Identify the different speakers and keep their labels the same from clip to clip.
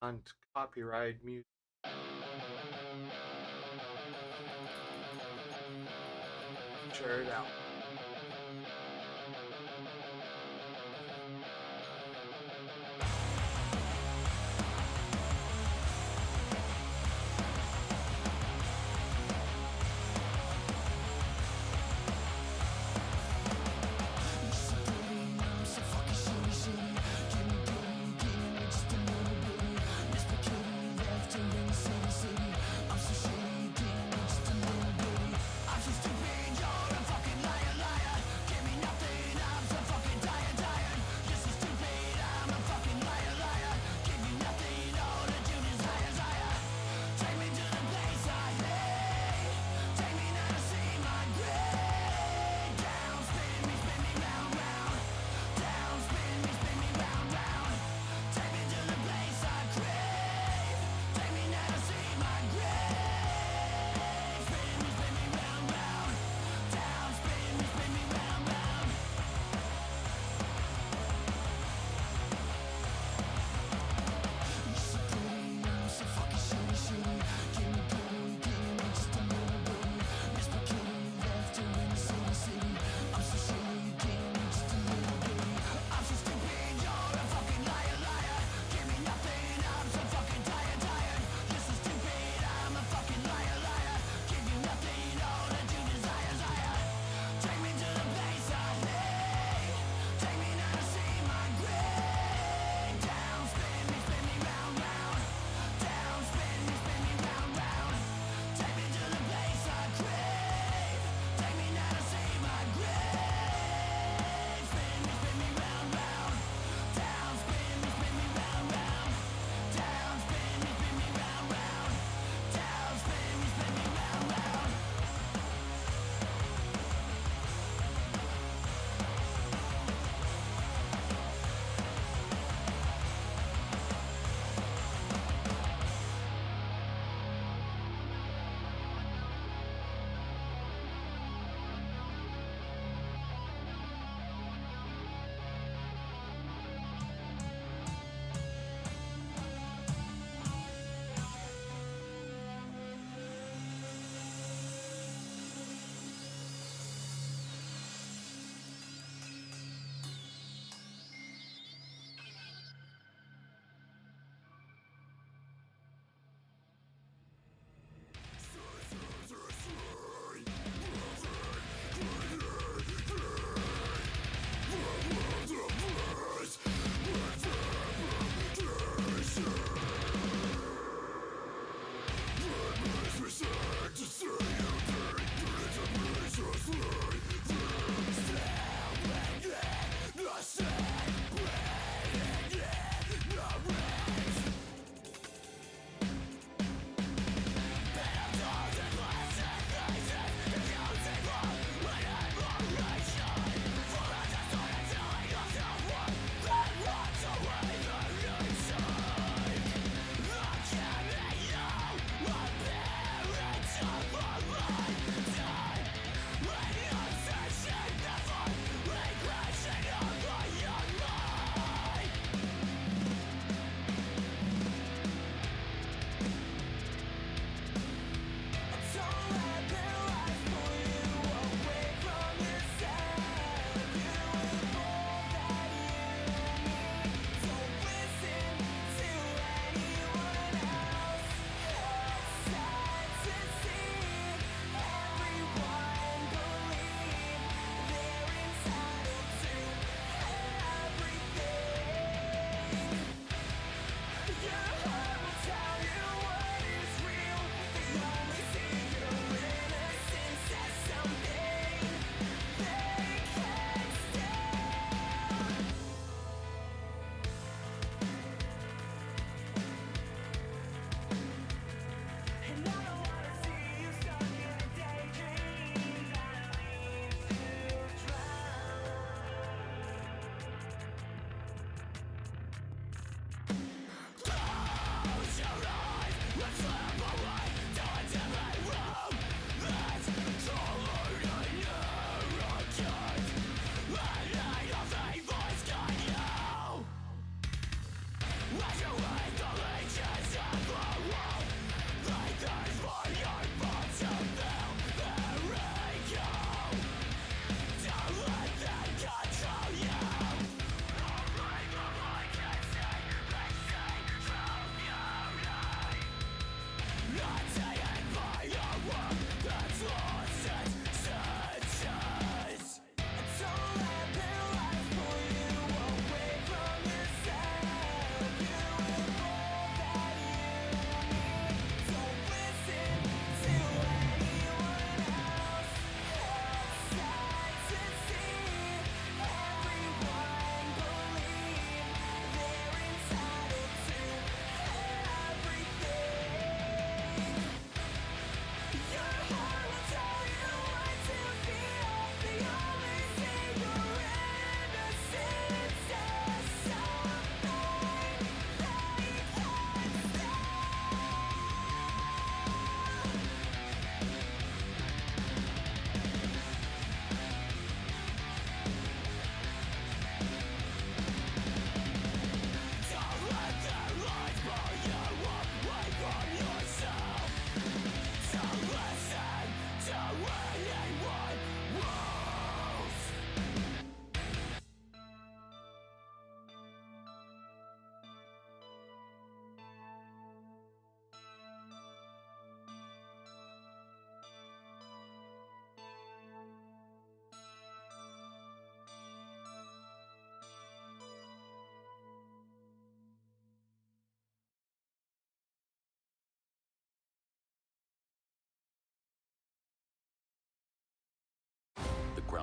Speaker 1: non-copyright music. Share it out.
Speaker 2: I'm so shady, damn, it's just a little bitty. I'm so stupid, you're a fucking liar.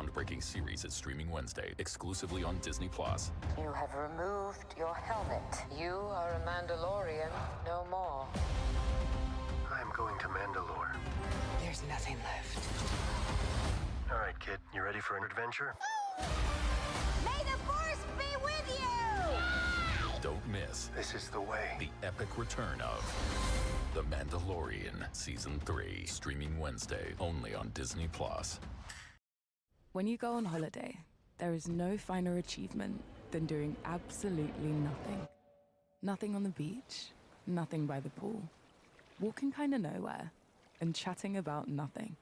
Speaker 2: groundbreaking series is streaming Wednesday, exclusively on Disney+.
Speaker 3: You have removed your helmet. You are a Mandalorian, no more.
Speaker 4: I'm going to Mandalore.
Speaker 3: There's nothing left.
Speaker 4: All right, kid, you ready for an adventure?
Speaker 5: May the Force be with you!
Speaker 2: Don't miss
Speaker 4: This is the way.
Speaker 2: the epic return of The Mandalorian Season 3, streaming Wednesday, only on Disney+.
Speaker 6: When you go on holiday, there is no finer achievement than doing absolutely nothing. Nothing on the beach, nothing by the pool, walking kinda nowhere, and chatting about nothing.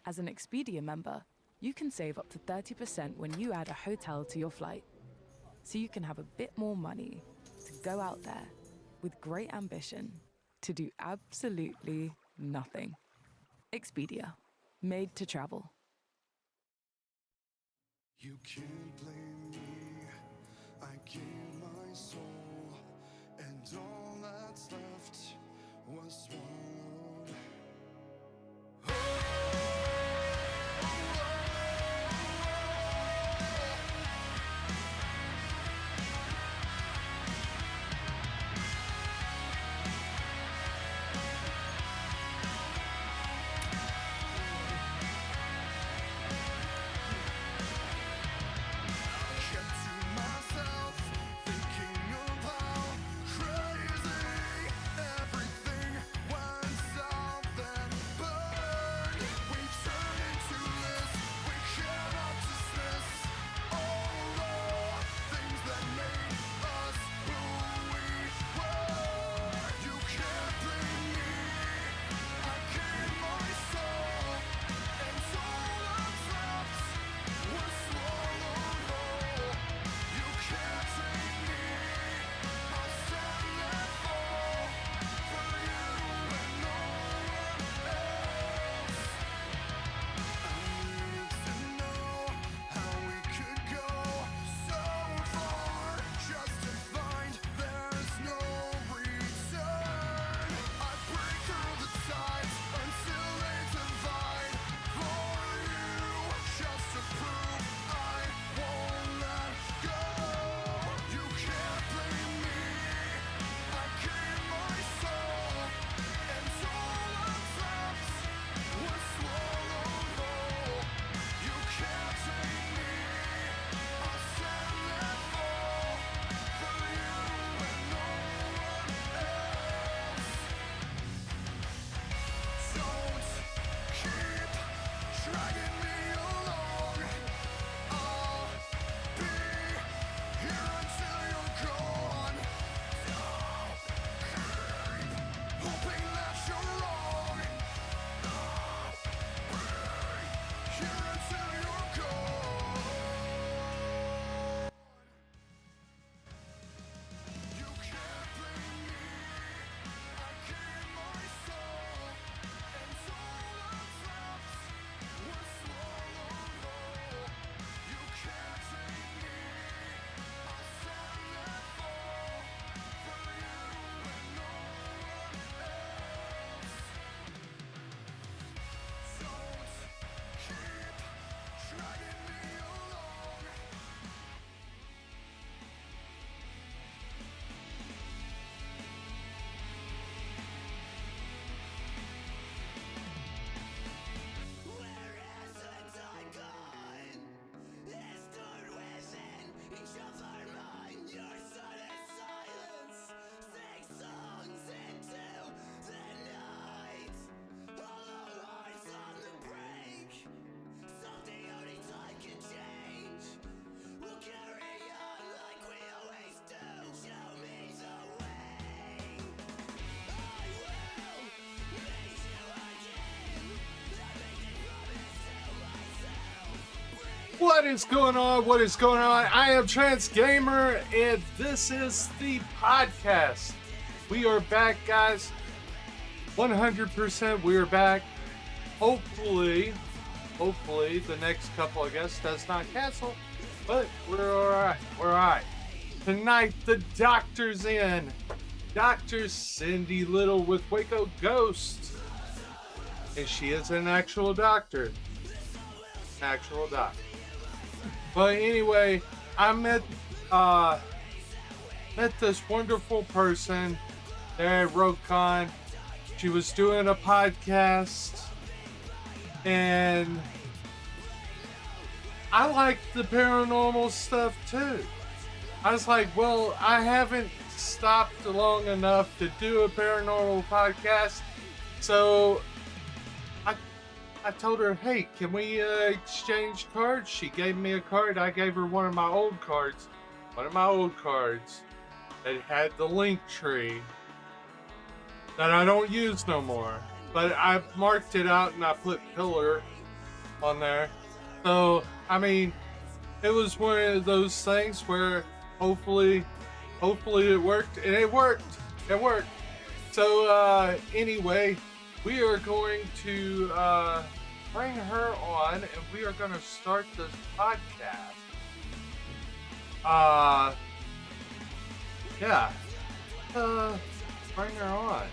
Speaker 6: As an Expedia member, you can save up to 30% when you add a hotel to your flight. So you can have a bit more money to go out there with great ambition to do absolutely nothing. Expedia, made to travel.
Speaker 7: You can't blame me, I gave my soul, and all that's left was swallowed. Kept to myself, thinking of how crazy everything went south and burned. We turned into this, we cannot dismiss all the things that made us who we were. You can't blame me, I gave my soul, and all that's left was swallowed whole. You can't take me, I'll stand and fall for you and no one else. I need to know how we could go so far just to find there's no return. I break through the tides until they divide for you, just to prove I won't let go. You can't blame me, I gave my soul, and all that's left was swallowed whole. You can't take me, I'll stand and fall for you and no one else. Don't keep dragging me along, I'll be here until you're gone. Don't keep hoping that you're wrong, I'll be here until you're gone. You can't blame me, I gave my soul, and all that's left was swallowed whole. You can't take me, I'll stand and fall for you and no one else. Don't keep dragging me along. Where has the time gone? It stood within each of our minds. Your sudden silence, 6 songs into the night. All our hearts on the break. Something only time can change. We'll carry on like we always do. Show me the way. I will meet you again. I make a promise to myself.
Speaker 1: What is going on? What is going on? I am Transgamer, and this is the podcast. We are back, guys. 100% we are back. Hopefully the next couple of guests does not cancel, but we're alright. We're alright. Tonight, the doctor's in. Dr. Cindy Little with Waco Ghost. And she is an actual doctor. Actual doctor. But anyway, I met this wonderful person there at RogueCon. She was doing a podcast, and I like the paranormal stuff too. I was like, well, I haven't stopped long enough to do a paranormal podcast, so I told her, hey, can we exchange cards? She gave me a card. I gave her one of my old cards. One of my old cards that had the Linktree that I don't use no more. But I marked it out and I put pillar on there. So, I mean, it was one of those things where hopefully it worked. And it worked. It worked. So, anyway, we are going to bring her on, and we are going to start this podcast. Yeah. Bring her on.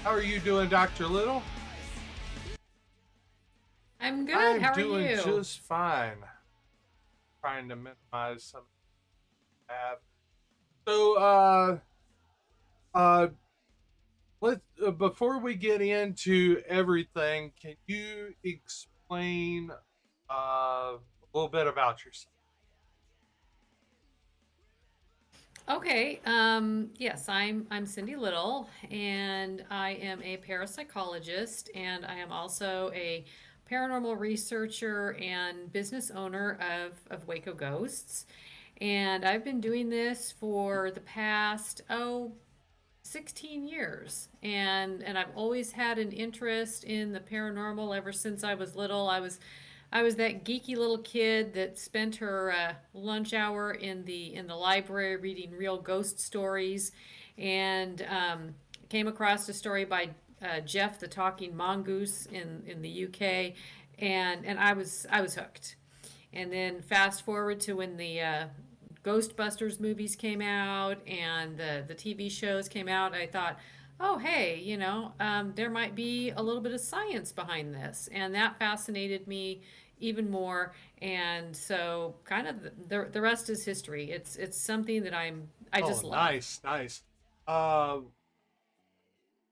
Speaker 1: How are you doing, Dr. Little?
Speaker 8: I'm good.
Speaker 1: I'm
Speaker 8: How are
Speaker 1: doing
Speaker 8: you?
Speaker 1: just fine. Trying to minimize some have. So, let's before we get into everything, can you explain a little bit about yourself?
Speaker 8: Okay. Yes, I'm Cindy Little, and I am a parapsychologist, and I am also a paranormal researcher and business owner of Waco Ghosts. And I've been doing this for the past 16 years, and I've always had an interest in the paranormal ever since I was little. I was that geeky little kid that spent her lunch hour in the library reading real ghost stories, and came across a story by Jeff the Talking Mongoose in the UK, and I was hooked. And then fast forward to when the Ghostbusters movies came out and the TV shows came out, I thought, oh, hey, there might be a little bit of science behind this. And that fascinated me even more. And so kind of the rest is history. It's something that I just love.
Speaker 1: Nice.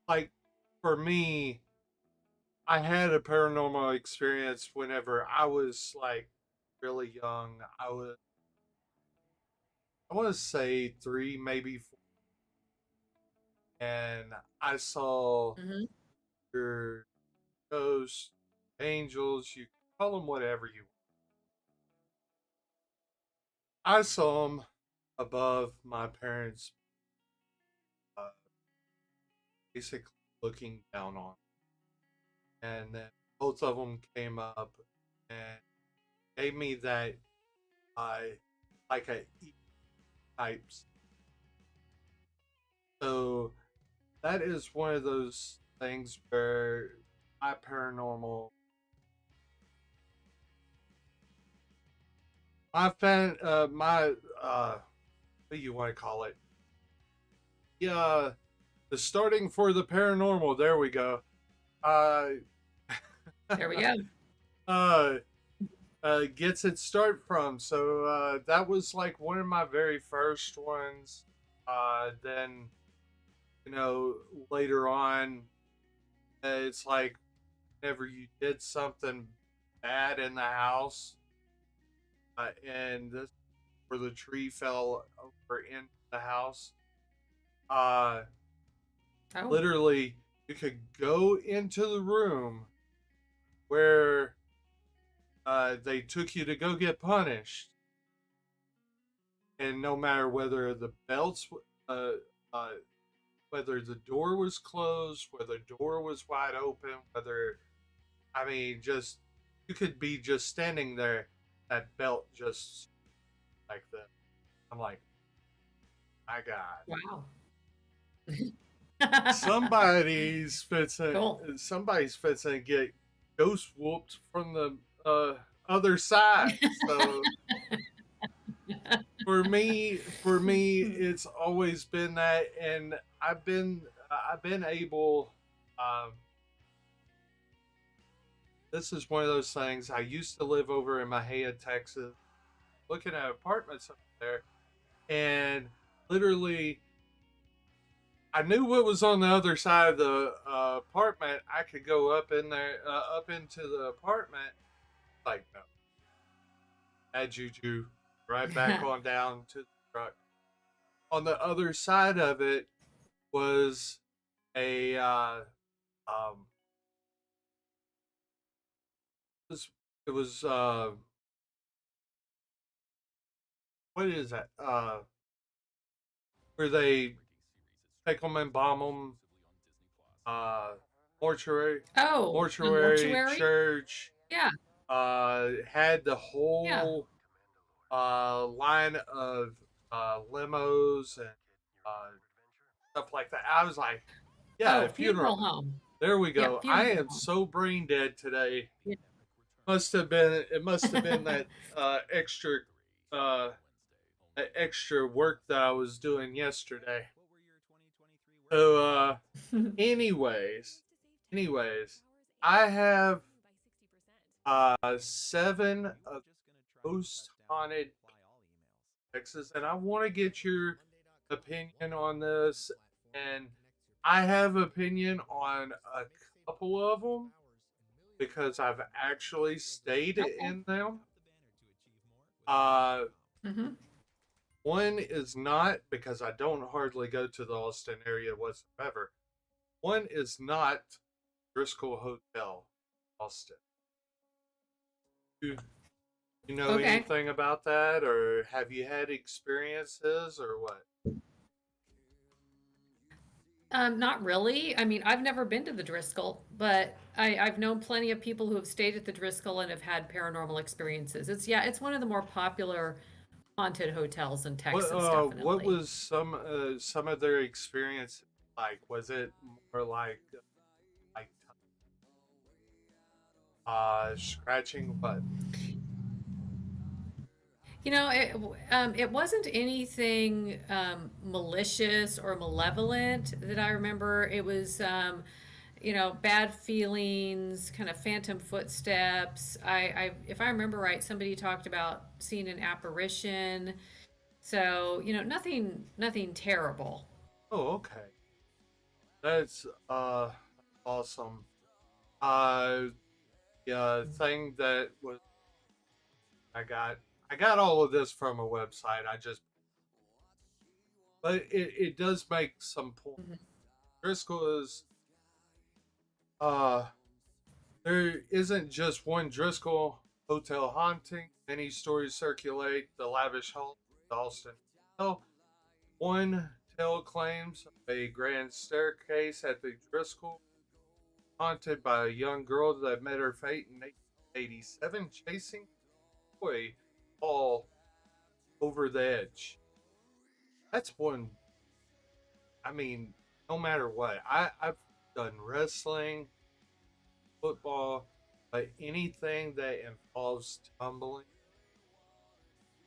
Speaker 1: Like for me, I had a paranormal experience whenever I was like really young. I want to say 3, maybe 4, and I saw
Speaker 8: Hmm.
Speaker 1: your ghosts, angels. You can call them whatever you want. I saw them above my parents, uh, basically looking down on, and then both of them came up and gave me that like a E types. So that is one of those things where my paranormal, what do you want to call it? Yeah, the starting for the paranormal. There we go. Uh,
Speaker 8: There we go.
Speaker 1: uh, gets its start from. So that was like one of my very first ones. Then, later on, it's like whenever you did something bad in the house, and this where the tree fell over into the house, uh,
Speaker 8: Oh,
Speaker 1: literally you could go into the room where they took you to go get punished, and no matter whether the belts, uh, uh, whether the door was closed, whether the door was wide open, just you could be just standing there, that belt just like that. I'm like, my God,
Speaker 8: wow. Cool.
Speaker 1: somebody's fixing to get ghost whooped from the other side. So for me, it's always been that, and I've been able. This is one of those things. I used to live over in Mahia, Texas, looking at apartments up there, and literally, I knew what was on the other side of the apartment. I could go up in there, up into the apartment. Like, no, bad juju. Right back on down to the truck. On the other side of it was a um it was what is that where they take them and bomb them, uh mortuary
Speaker 8: Oh, a
Speaker 1: mortuary
Speaker 8: mortuary?
Speaker 1: church,
Speaker 8: Yeah,
Speaker 1: had the
Speaker 8: yeah.
Speaker 1: whole line of limos and uh stuff like that. I was like, yeah,
Speaker 8: Oh,
Speaker 1: funeral.
Speaker 8: funeral home.
Speaker 1: There we
Speaker 8: Yeah,
Speaker 1: go. I
Speaker 8: funeral
Speaker 1: am
Speaker 8: home.
Speaker 1: so brain dead today.
Speaker 8: Yeah.
Speaker 1: It must have been that extra uh that extra work that I was doing yesterday. So anyways, I have 7 of ghost haunted Texas, and I want to get your opinion on this. And I have opinion on a couple of them because I've actually stayed
Speaker 8: Okay.
Speaker 1: in them. Uh,
Speaker 8: Hmm.
Speaker 1: one is not because I don't hardly go to the Austin area whatsoever. One is not Driscoll Hotel, Austin. Do you know
Speaker 8: Okay.
Speaker 1: anything about that, or have you had experiences, or what?
Speaker 8: Not really. I mean, I've never been to the Driscoll, but I've known plenty of people who have stayed at the Driscoll and have had paranormal experiences. It's one of the more popular haunted hotels in Texas,
Speaker 1: What
Speaker 8: definitely.
Speaker 1: was some of their experience like? Was it more like scratching what?
Speaker 8: It wasn't anything malicious or malevolent that I remember. It was, bad feelings, kind of phantom footsteps. If I remember right, somebody talked about seeing an apparition. So, nothing terrible.
Speaker 1: Oh, okay. That's awesome. Uh the thing that was I got I got all of this from a website. But it does make some point.
Speaker 8: Mhm.
Speaker 1: Driscoll is uh there isn't just one Driscoll hotel haunting. Many stories circulate the lavish hall of Dalston. Hotel. One tale claims a grand staircase at the Driscoll haunted by a young girl that met her fate in 1987, chasing a boy fall over the edge. That's one. I mean, no matter what, I've done wrestling, football, but anything that involves tumbling.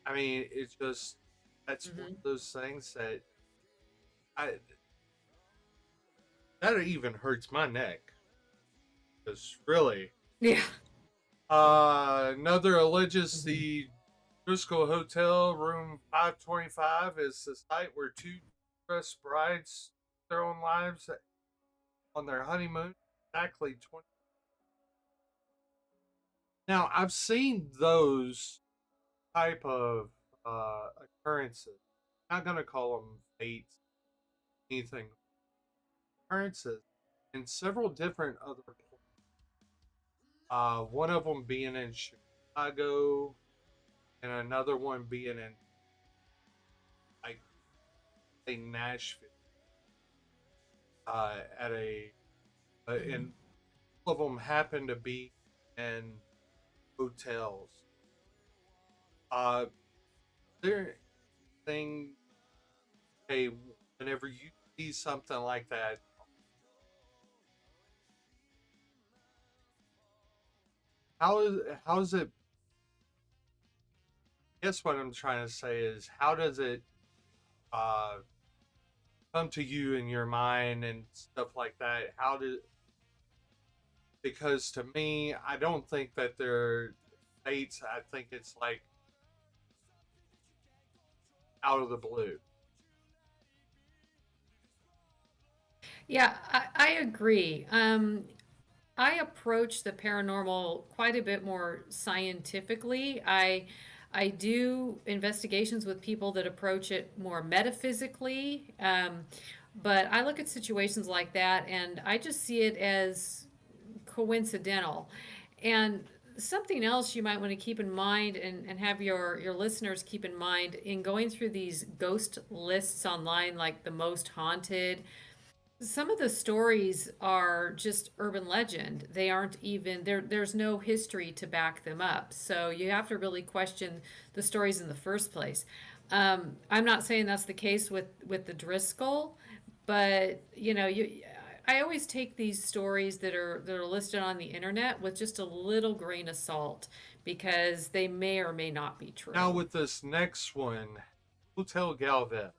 Speaker 1: I mean, it's just that's one
Speaker 8: Mhm.
Speaker 1: of those things that I that even hurts my neck. Because really,
Speaker 8: Yeah.
Speaker 1: another alleges
Speaker 8: Mhm.
Speaker 1: the Driscoll Hotel, room 525, is the site where two distressed brides took their own lives on their honeymoon. Exactly 20. Now, I've seen those type of occurrences. I'm not gonna call them fates, anything occurrences in several different other places. One of them being in Chicago, and another one being in like say Nashville. At a
Speaker 8: Mhm.
Speaker 1: and all of them happen to be in hotels. Uh, there thing. Hey, whenever you see something like that, how is it? Guess what I'm trying to say is how does it uh come to you in your mind and stuff like that? How did because to me, I don't think that they're fates. I think it's like out of the blue.
Speaker 8: Yeah, I agree. I approach the paranormal quite a bit more scientifically. I do investigations with people that approach it more metaphysically. But I look at situations like that and I just see it as coincidental. And something else you might want to keep in mind and have your listeners keep in mind in going through these ghost lists online, like the most haunted, some of the stories are just urban legend. They aren't even there's no history to back them up. So you have to really question the stories in the first place. I'm not saying that's the case with the Driscoll, but I always take these stories that are listed on the internet with just a little grain of salt because they may or may not be
Speaker 1: Now,
Speaker 8: true.
Speaker 1: with this next one, Hotel Galvez.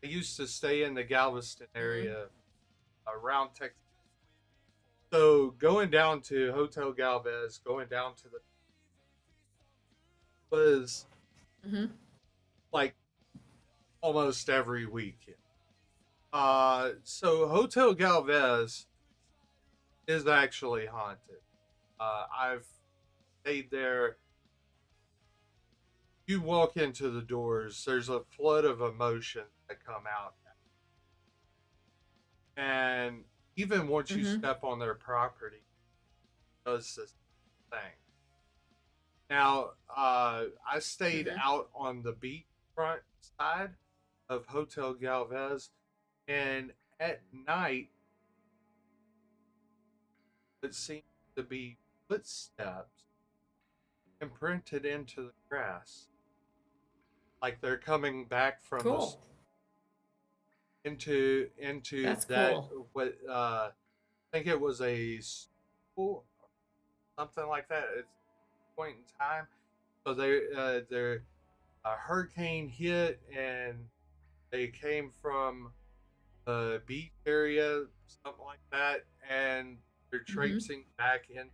Speaker 1: I used to stay in the Galveston
Speaker 8: Hmm.
Speaker 1: area around Texas. So going down to Hotel Galvez, going down to the was
Speaker 8: Hmm.
Speaker 1: like almost every weekend. So Hotel Galvez is actually haunted. I've stayed there. You walk into the doors, there's a flood of emotion that come out. And even once you
Speaker 8: Hmm.
Speaker 1: step on their property, it does this thing. Now, I stayed
Speaker 8: Hmm.
Speaker 1: out on the beachfront side of Hotel Galvez, and at night, it seems to be footsteps imprinted into the grass, like they're coming back from
Speaker 8: Cool.
Speaker 1: into
Speaker 8: That's
Speaker 1: that
Speaker 8: cool.
Speaker 1: what I think it was a school, something like that. It's a point in time. So they're a hurricane hit and they came from the beach area, something like that, and they're
Speaker 8: Hmm.
Speaker 1: traipsing back in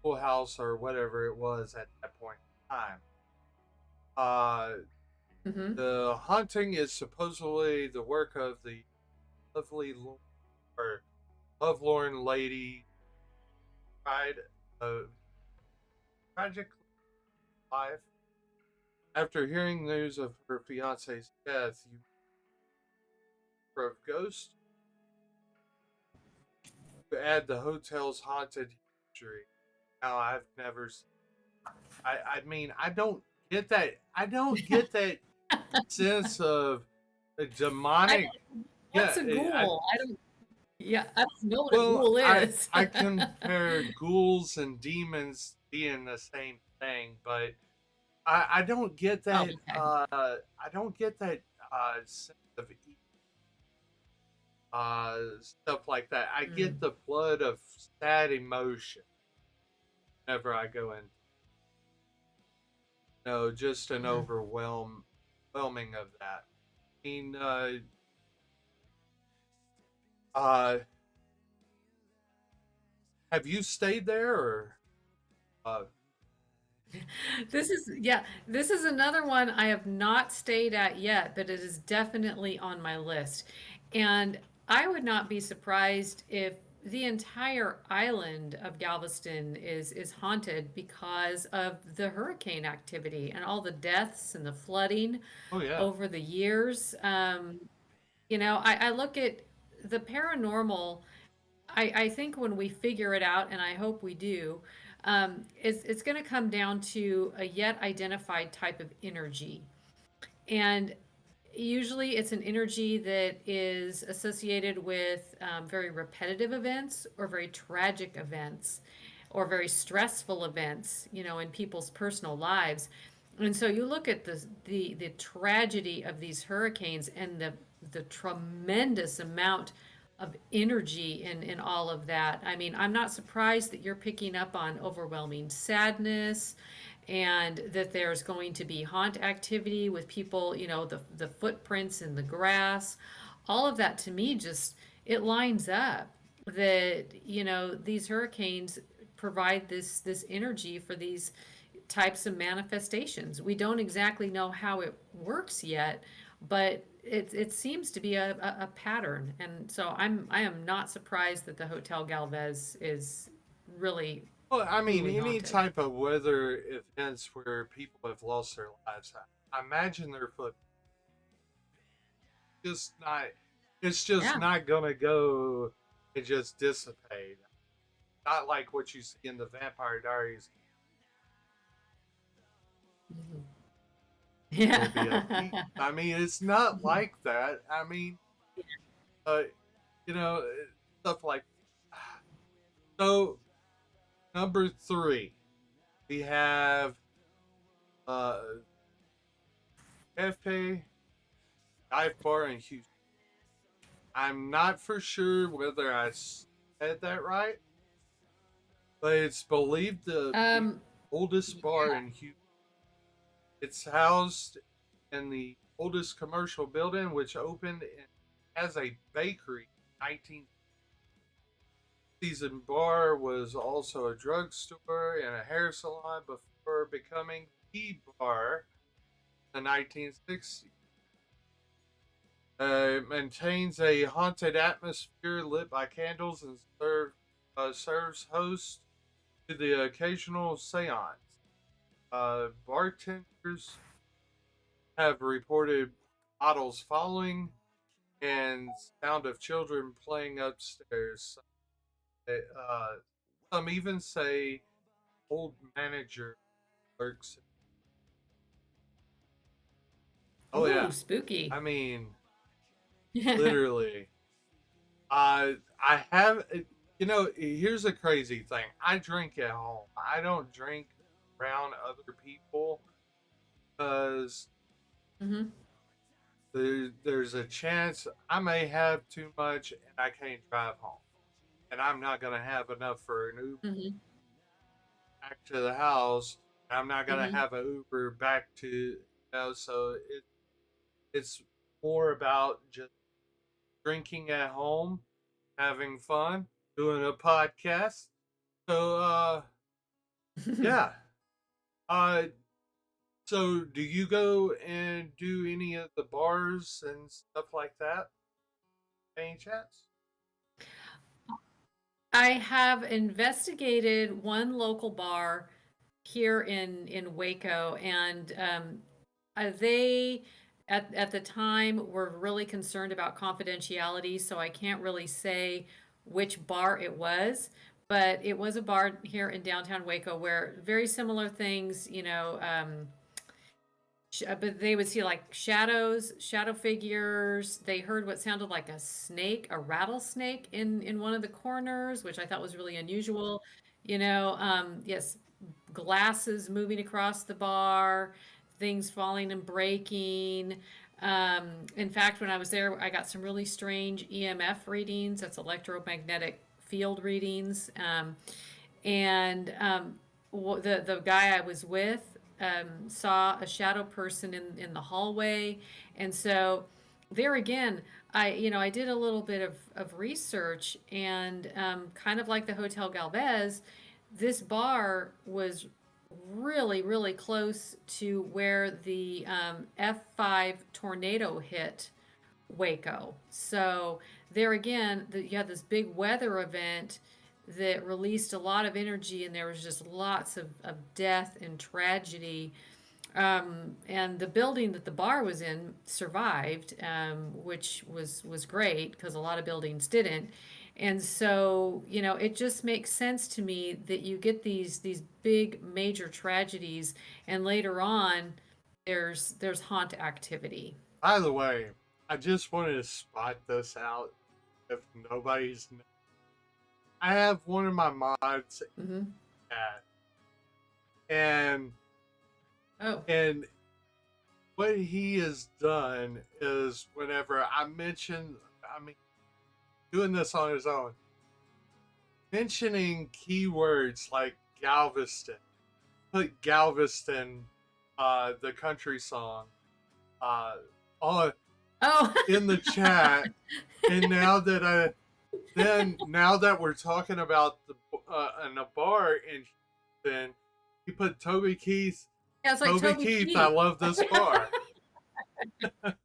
Speaker 1: schoolhouse or whatever it was at that point in time. Uh,
Speaker 8: Hmm.
Speaker 1: the haunting is supposedly the work of the lovely or lovelorn lady tried a tragic life. After hearing news of her fiance's death, you of ghosts to add the hotel's haunted history. Now I've never. I mean I don't get that. I don't get that sense of a
Speaker 8: I
Speaker 1: demonic. Yeah,
Speaker 8: What's a ghoul? I don't. Yeah, I don't know what a
Speaker 1: well,
Speaker 8: ghoul is.
Speaker 1: I compare ghouls and demons being the same thing, but I don't get
Speaker 8: Oh,
Speaker 1: that.
Speaker 8: okay.
Speaker 1: I don't get that sense of stuff like that. I get
Speaker 8: Mm,
Speaker 1: the flood of sad emotion whenever I go in. No, just an
Speaker 8: mm.
Speaker 1: overwhelming of that. I mean, uh, have you stayed there or? Uh,
Speaker 8: This is another one I have not stayed at yet, but it is definitely on my list. And I would not be surprised if the entire island of Galveston is haunted because of the hurricane activity and all the deaths and the flooding
Speaker 1: oh yeah,
Speaker 8: over the years. I look at the paranormal. I think when we figure it out, and I hope we do, it's going to come down to a yet identified type of energy. And usually it's an energy that is associated with very repetitive events or very tragic events or very stressful events, in people's personal lives. And so you look at the tragedy of these hurricanes and the tremendous amount of energy in all of that. I mean, I'm not surprised that you're picking up on overwhelming sadness and that there's going to be haunt activity with people, the footprints in the grass. All of that to me just it lines up that these hurricanes provide this energy for these types of manifestations. We don't exactly know how it works yet, but it seems to be a pattern. And so I am not surprised that the Hotel Galvez is really
Speaker 1: Well, I mean,
Speaker 8: really
Speaker 1: any
Speaker 8: haunted.
Speaker 1: type of weather events where people have lost their lives, I imagine their foot just not. It's just
Speaker 8: Yeah.
Speaker 1: not gonna go and just dissipate. Not like what you see in the Vampire Diaries.
Speaker 8: Mhm.
Speaker 1: Will be a peak.
Speaker 8: Yeah.
Speaker 1: I mean, it's not like that. I mean, uh, you know, stuff like. So number 3, we have uh, Cafe Dive Bar in Houston. I'm not for sure whether I said that right, but it's believed to be
Speaker 8: Um,
Speaker 1: the oldest bar in Houston. It's housed in the oldest commercial building, which opened as a bakery in 19. Season Bar was also a drugstore and a hair salon before becoming the bar in the 1960s. It maintains a haunted atmosphere lit by candles and serves hosts to the occasional seance. Bartenders have reported bottles falling and sound of children playing upstairs. Uh, some even say old manager lurks. Oh
Speaker 8: ooh,
Speaker 1: yeah,
Speaker 8: spooky.
Speaker 1: I mean literally. I have. You know, here's a crazy thing. I drink at home. I don't drink around other people because
Speaker 8: Hmm.
Speaker 1: there's a chance I may have too much and I can't drive home, and I'm not gonna have enough for an Uber
Speaker 8: Hmm.
Speaker 1: back to the house. I'm not gonna
Speaker 8: Hmm.
Speaker 1: have an Uber back to so it's more about just drinking at home, having fun, doing a podcast. So yeah. Uh so do you go and do any of the bars and stuff like that? Any chance?
Speaker 8: I have investigated one local bar here in Waco, and they at the time were really concerned about confidentiality, so I can't really say which bar it was, but it was a bar here in downtown Waco where very similar things, but they would see like shadows, shadow figures. They heard what sounded like a snake, a rattlesnake in one of the corners, which I thought was really unusual. Yes, glasses moving across the bar, things falling and breaking. In fact, when I was there, I got some really strange EMF readings. That's electromagnetic field readings. And the guy I was with saw a shadow person in the hallway, and so there again, I did a little bit of research, and kind of like the Hotel Galvez, this bar was really really close to where the F5 tornado hit Waco. So there again, you had this big weather event that released a lot of energy, and there was just lots of death and tragedy. And the building that the bar was in survived, which was great because a lot of buildings didn't. And so, it just makes sense to me that you get these big major tragedies, and later on, there's haunt activity.
Speaker 1: By the way, I just wanted to spot this out if nobody's I have one of my mods
Speaker 8: Hmm.
Speaker 1: at and
Speaker 8: Oh.
Speaker 1: and what he has done is whenever I mean doing this on his own, mentioning keywords like Galveston, put Galveston, the country song, uh, on
Speaker 8: Oh.
Speaker 1: in the chat, and now that we're talking about the in a bar in Houston, He put Toby Keith.
Speaker 8: Yeah, it's like
Speaker 1: Toby Keith, I love this car.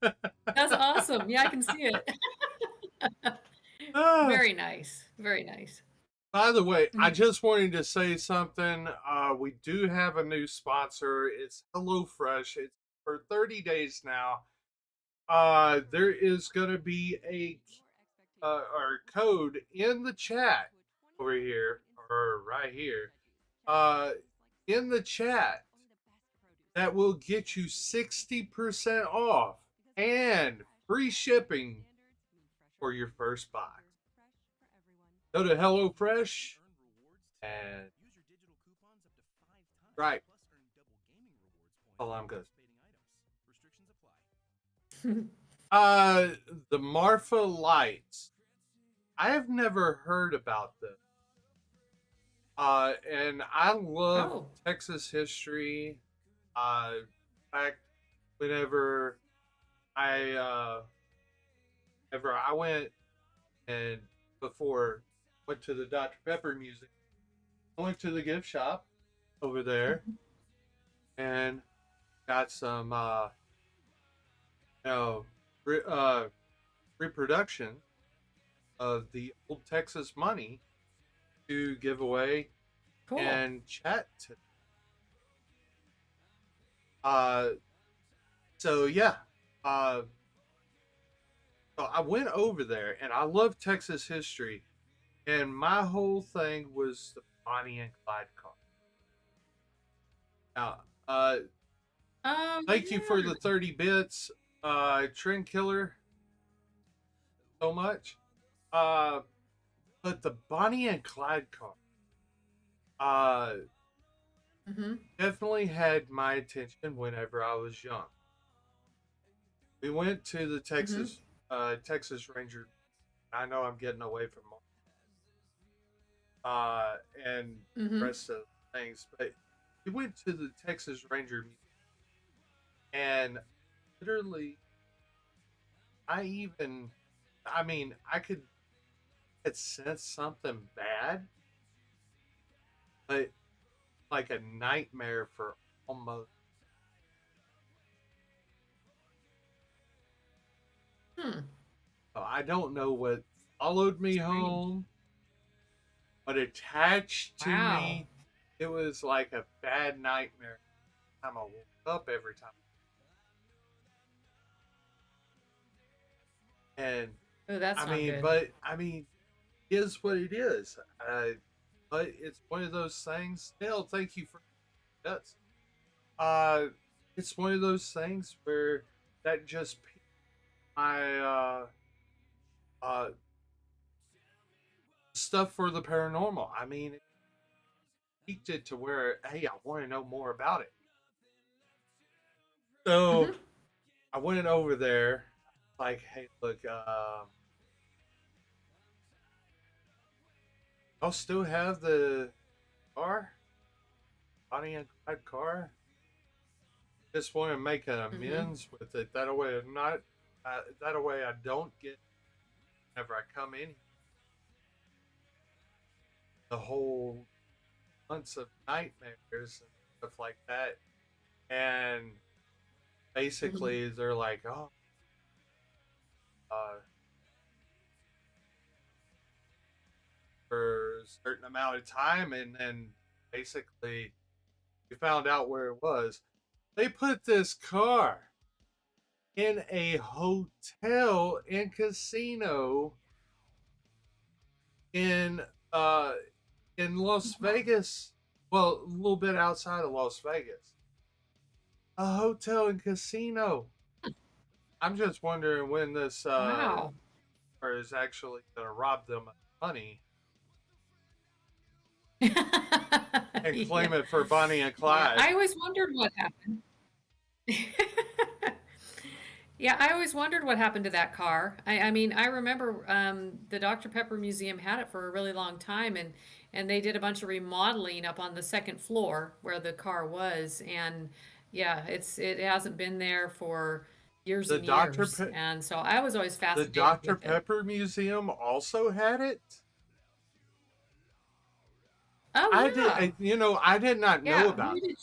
Speaker 8: That's awesome. Yeah, I can see it.
Speaker 1: Ah,
Speaker 8: Very nice. Very nice.
Speaker 1: by the way, I
Speaker 8: Mhm.
Speaker 1: just wanted to say something. We do have a new sponsor. It's HelloFresh. It's for 30 days now. There is going to be a or code in the chat over here or right here. In the chat that will get you 60% off and free shipping for your first box. Go to HelloFresh and right. Oh, I'm good. The Marfa Lights. I have never heard about them. And I love
Speaker 8: Oh.
Speaker 1: Texas history. In fact, whenever I went and before went to the Dr. Pepper Museum, I went to the gift shop over there and got some reproduction of the old Texas money to give away
Speaker 8: Cool.
Speaker 1: and chat to. So yeah, so I went over there and I love Texas history, and my whole thing was the Bonnie and Clyde car. Now, thank you for
Speaker 8: yeah.
Speaker 1: the 30 bits, Trend Killer, so much. But the Bonnie and Clyde car, definitely had my attention whenever I was young. We went to the Texas Ranger. I know I'm getting away from and the rest of things, but we went to the Texas Ranger Museum, and literally, I could sense something bad, but like a nightmare for almost. So I don't know what followed me home, but attached to me, it was like a bad nightmare. Every time I woke up, every time. And
Speaker 8: Oh, that's not good.
Speaker 1: but is what it is. But it's one of those things. Still, thank you for that's. It's one of those things where that just piqued my stuff for the paranormal. I mean, it piqued it to where, hey, I want to know more about it. So I went over there, like, hey, look, I'll still have the car, Bonnie and Clyde car. Just want to make an amends with it. That way, I don't get whenever I come in the whole months of nightmares and stuff like that. And basically, they're like, oh, for a certain amount of time, and then basically we found out where it was. They put this car in a hotel and casino in Las Vegas. Well, a little bit outside of Las Vegas. A hotel and casino. I'm just wondering when this
Speaker 8: Wow.
Speaker 1: or is actually going to rob them of money and claim it for Bonnie and Clyde.
Speaker 8: I always wondered what happened. Yeah, I always wondered what happened to that car. I mean, I remember the Dr. Pepper Museum had it for a really long time, and they did a bunch of remodeling up on the second floor where the car was, and yeah, it hasn't been there for years
Speaker 1: The
Speaker 8: and
Speaker 1: Dr.
Speaker 8: years, and so I was always
Speaker 1: The
Speaker 8: fascinated
Speaker 1: Dr.
Speaker 8: with it.
Speaker 1: Pepper Museum also had it.
Speaker 8: Oh,
Speaker 1: I did,
Speaker 8: yeah.
Speaker 1: I did not know
Speaker 8: Yeah.
Speaker 1: about.
Speaker 8: Maybe they,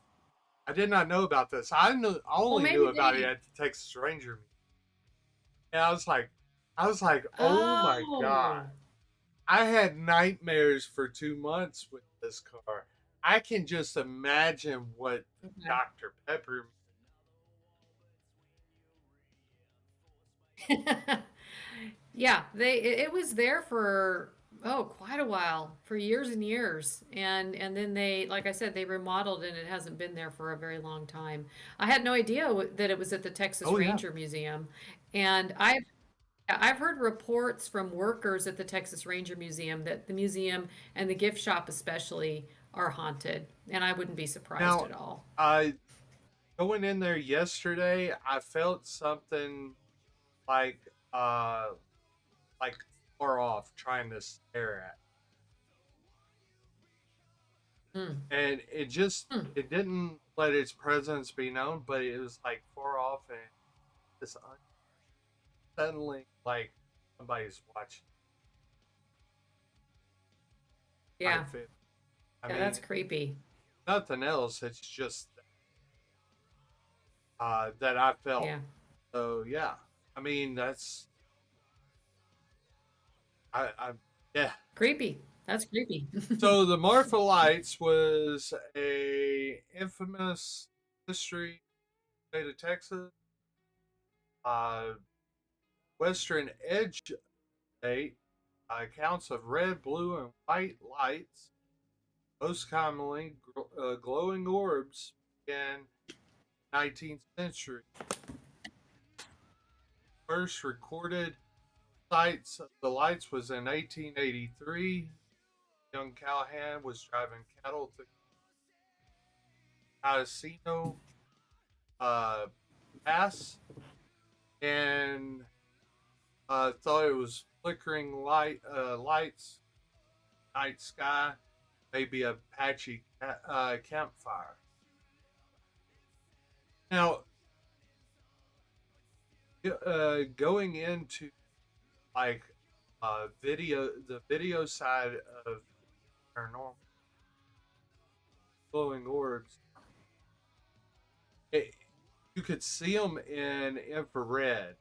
Speaker 1: I did not know about this. I
Speaker 8: well,
Speaker 1: only knew
Speaker 8: maybe
Speaker 1: about it
Speaker 8: they.
Speaker 1: at the Texas Ranger meeting. And I was like, oh my god!
Speaker 8: Oh.
Speaker 1: I had nightmares for 2 months with this car. I can just imagine what
Speaker 8: Okay.
Speaker 1: Dr. Pepper.
Speaker 8: Yeah, it was there for quite a while, for years and years. And then they, like I said, they remodeled and it hasn't been there for a very long time. I had no idea that it was at the Texas
Speaker 1: Oh yeah.
Speaker 8: Ranger Museum. And I've heard reports from workers at the Texas Ranger Museum that the museum and the gift shop especially are haunted, and I wouldn't be surprised
Speaker 1: Now,
Speaker 8: at all.
Speaker 1: I going in there yesterday, I felt something like uh like far off trying to stare at.
Speaker 8: Hmm.
Speaker 1: And
Speaker 8: Hmm.
Speaker 1: it didn't let its presence be known, but it was like far off and this unsettling, like somebody's watching
Speaker 8: Yeah.
Speaker 1: type feel. I
Speaker 8: Yeah, that's
Speaker 1: mean,
Speaker 8: creepy.
Speaker 1: nothing else. It's just that I felt.
Speaker 8: Yeah.
Speaker 1: So yeah, I mean that's I yeah.
Speaker 8: Creepy. That's creepy.
Speaker 1: So the Marfa Lights was a infamous history state of Texas. Uh, Western Edge State accounts of red, blue, and white lights, most commonly glowing orbs, in 19th century. First recorded sights of the lights was in 1883. Young Callahan was driving cattle to Casino Pass and thought it was flickering lights, night sky, maybe a patchy campfire. Now, going into like the video side of paranormal glowing orbs, it, you could see them in infrared,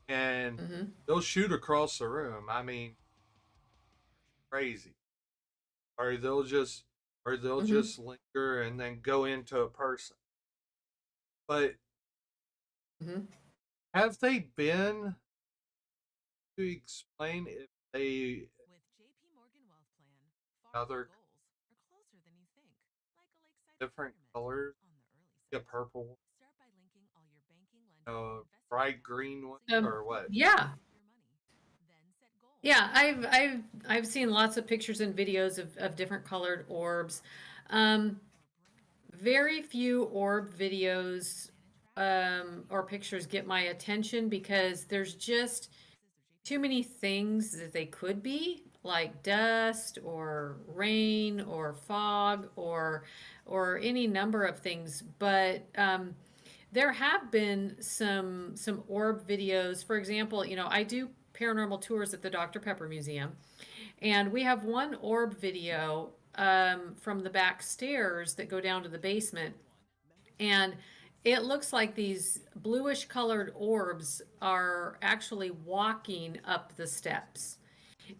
Speaker 1: and
Speaker 8: Hmm.
Speaker 1: they'll shoot across the room. I mean, crazy. Or they'll
Speaker 8: Hmm.
Speaker 1: just linger and then go into a person. But
Speaker 8: Hmm.
Speaker 1: have they been to explain if they
Speaker 9: With JP Morgan Wealth Plan, far more
Speaker 1: other
Speaker 9: goals are closer than you think, like a lakeside
Speaker 1: different
Speaker 9: retirement
Speaker 1: colors?
Speaker 9: on the early
Speaker 1: A
Speaker 9: side.
Speaker 1: purple,
Speaker 9: Start by linking all your banking, lending, and investing
Speaker 1: bright
Speaker 9: accounts
Speaker 1: green one,
Speaker 9: so you
Speaker 8: Um,
Speaker 1: or
Speaker 9: never
Speaker 1: what?
Speaker 9: have to
Speaker 8: yeah.
Speaker 9: worry about your money. Then set goals.
Speaker 8: Yeah, I've seen lots of pictures and videos of different colored orbs. Um, Very few orb videos or pictures get my attention because there's just too many things that they could be, like dust or rain or fog or any number of things. But there have been some orb videos. For example, I do paranormal tours at the Dr. Pepper Museum, and we have one orb video from the back stairs that go down to the basement. And it looks like these bluish colored orbs are actually walking up the steps.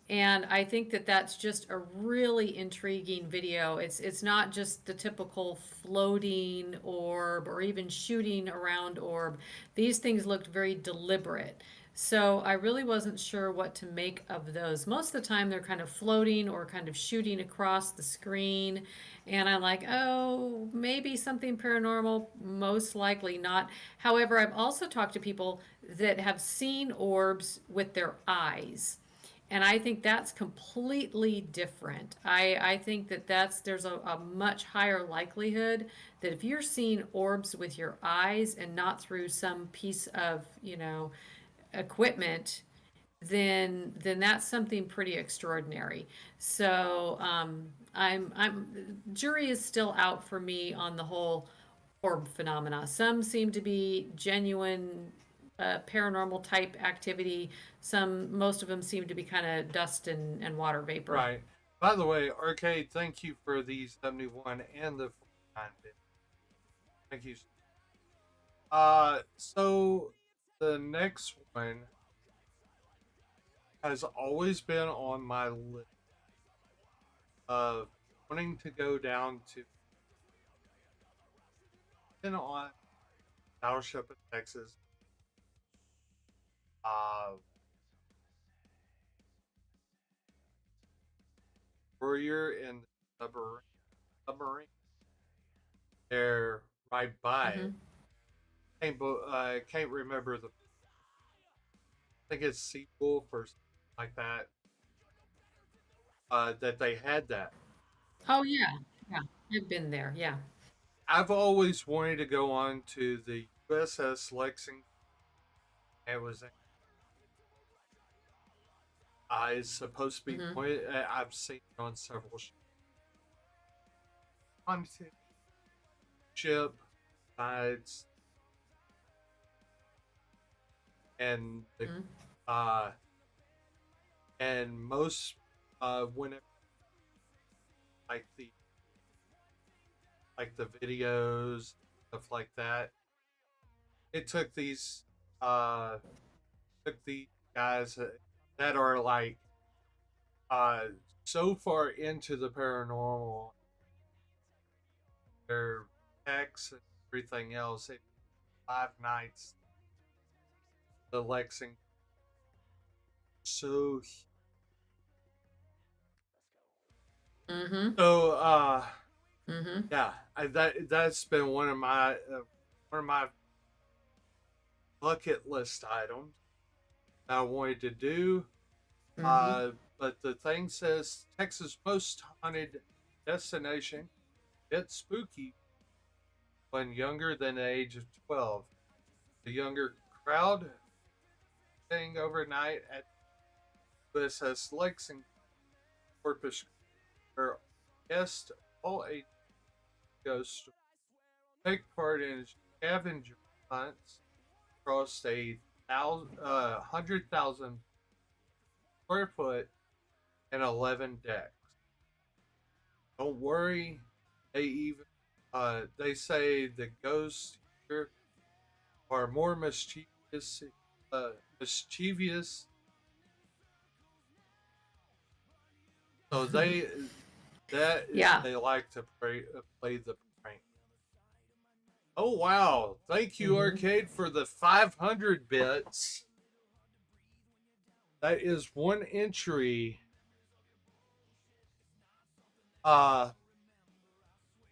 Speaker 8: And I think that that's just a really intriguing video. It's not just the typical floating orb or even shooting around orb. These things looked very deliberate. So I really wasn't sure what to make of those. Most of the time they're kind of floating or kind of shooting across the screen. And I'm like, oh, maybe something paranormal, most likely not. However, I've also talked to people that have seen orbs with their eyes. And I think that's completely different. I think that there's a much higher likelihood that if you're seeing orbs with your eyes and not through some piece of, equipment, then that's something pretty extraordinary. So I'm jury is still out for me on the whole orb phenomena. Some seem to be genuine paranormal type activity. Most of them seem to be kind of dust and water vapor.
Speaker 1: Right. By the way, Arcade, thank you for the 71 and the 49 bit. Thank you. So the next one has always been on my list of wanting to go down to been on Battleship of Texas. Uh Warrior and submarine. They're right by it. Can't remember I think it's Sequel or something like that. That they had that.
Speaker 8: Oh yeah, yeah. I've been there. Yeah.
Speaker 1: I've always wanted to go on to the USS Lexington. It was it's supposed to be I've seen it on several ship sides and the and most whenever like the videos, stuff like that. It took these guys that are like so far into the paranormal, their techs and everything else. 5 nights, the Lexington, so so yeah, that's been one of my bucket list items that I wanted to do. But the thing says Texas most haunted destination. It's spooky when younger than the age of 12. The younger crowd staying overnight at USS Lexington Corpus, where guests all age goes to take part in scavenger hunts across a 100,000 square foot and 11 decks. Don't worry, they say the ghosts here are more mischievous. So they like to play the prank. Oh wow! Thank you, Arcade, for the 500 bits. That is one entry.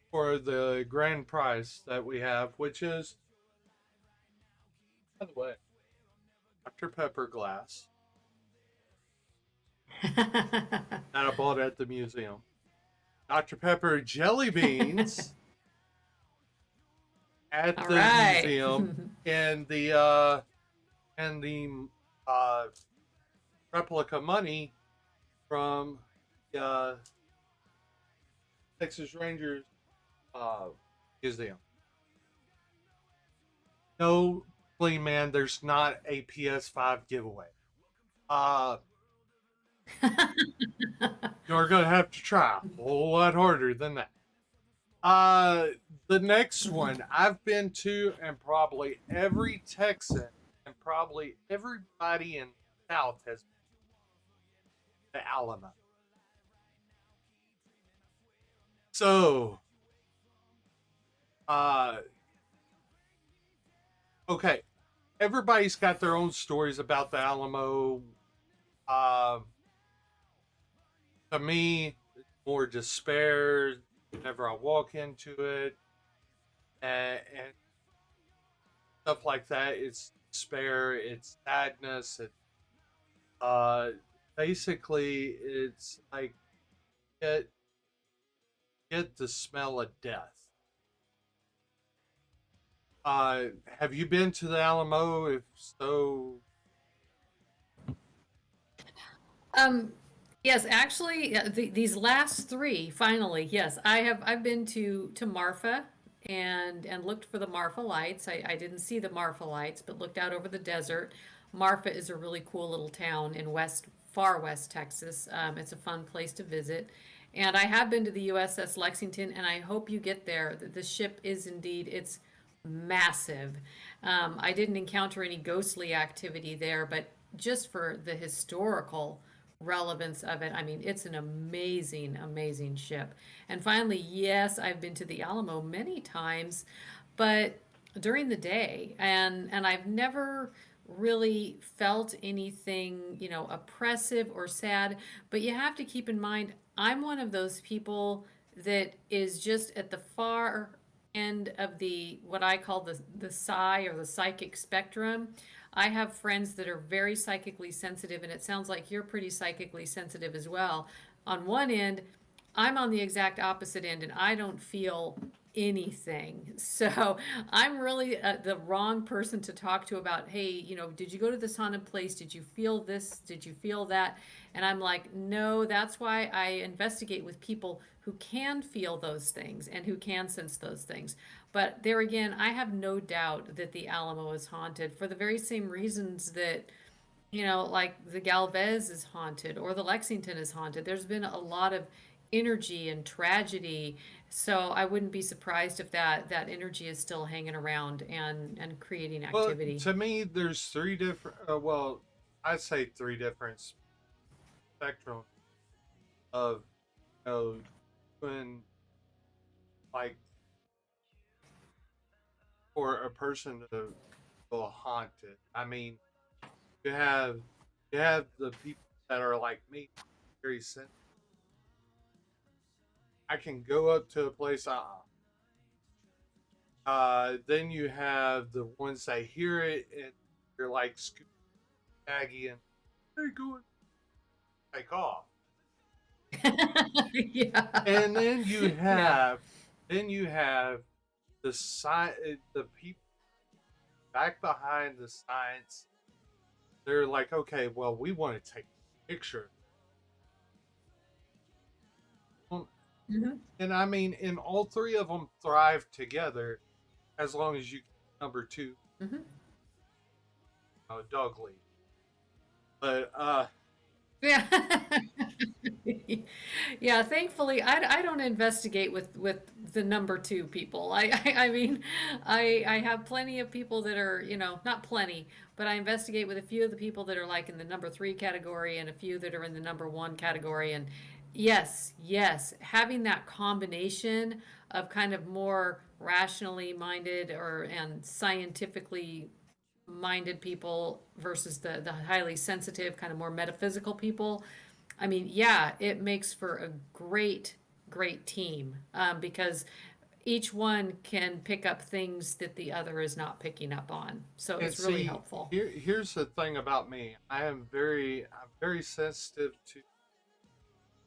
Speaker 1: For the grand prize that we have, which is, by the way, Dr. Pepper glass that I bought at the museum. Dr. Pepper jelly beans at the museum, and the replica money from Texas Rangers museum. No, Clean Man, there's not a PS5 giveaway. You're gonna have to try a whole lot harder than that. The next one I've been to, and probably every Texan and probably everybody in the South has been, the Alamo. So, okay, everybody's got their own stories about the Alamo. To me, more despair whenever I walk into it, and stuff like that. It's despair, it's sadness. Basically, it's like get the smell of death. Have you been to the Alamo? If so,
Speaker 8: Yes, actually, these last three, finally, yes, I've been to Marfa and looked for the Marfa lights. I didn't see the Marfa lights, but looked out over the desert. Marfa is a really cool little town in West far west Texas. It's a fun place to visit. And I have been to the USS Lexington, and I hope you get there. The ship is indeed, it's massive. I didn't encounter any ghostly activity there, but just for the historical relevance of it, I mean, it's an amazing, amazing ship. And finally, yes, I've been to the Alamo many times, but during the day, and I've never really felt anything, oppressive or sad. But you have to keep in mind, I'm one of those people that is just at the far end of the what I call the psi or the psychic spectrum. I have friends that are very psychically sensitive, and it sounds like you're pretty psychically sensitive as well. On one end, I'm on the exact opposite end, and I don't feel anything. So I'm really the wrong person to talk to about, hey, did you go to this haunted place? Did you feel this? Did you feel that? And I'm like, no, that's why I investigate with people who can feel those things and who can sense those things. But there again, I have no doubt that the Alamo is haunted for the very same reasons that, like the Galvez is haunted or the Lexington is haunted. There's been a lot of energy and tragedy. So I wouldn't be surprised if that energy is still hanging around and creating activity.
Speaker 1: Well, to me, there's three different. I'd say three different spectrum of, when, like, for a person to feel haunted. I mean, you have the people that are like me, very sensitive. I can go up to a place. Then you have the ones that hear it and you're like Aggie and they're going take off.
Speaker 8: Yeah.
Speaker 1: And then you have the people back behind the science. They're like, okay, well, we want to take a picture.
Speaker 8: Mhm.
Speaker 1: And I mean, and all three of them thrive together as long as you number two,
Speaker 8: Mhm.
Speaker 1: dog lead. But
Speaker 8: Yeah. Yeah, thankfully I don't investigate with the number two people. I mean, I have plenty of people that are, not plenty, but I investigate with a few of the people that are like in the number three category and a few that are in the number one category. And yes, having that combination of kind of more rationally minded and scientifically minded people versus the highly sensitive, kind of more metaphysical people. I mean, yeah, it makes for a great, great team, because each one can pick up things that the other is not picking up on. So
Speaker 1: and
Speaker 8: it's really
Speaker 1: see,
Speaker 8: helpful.
Speaker 1: here's the thing about me. I'm very sensitive to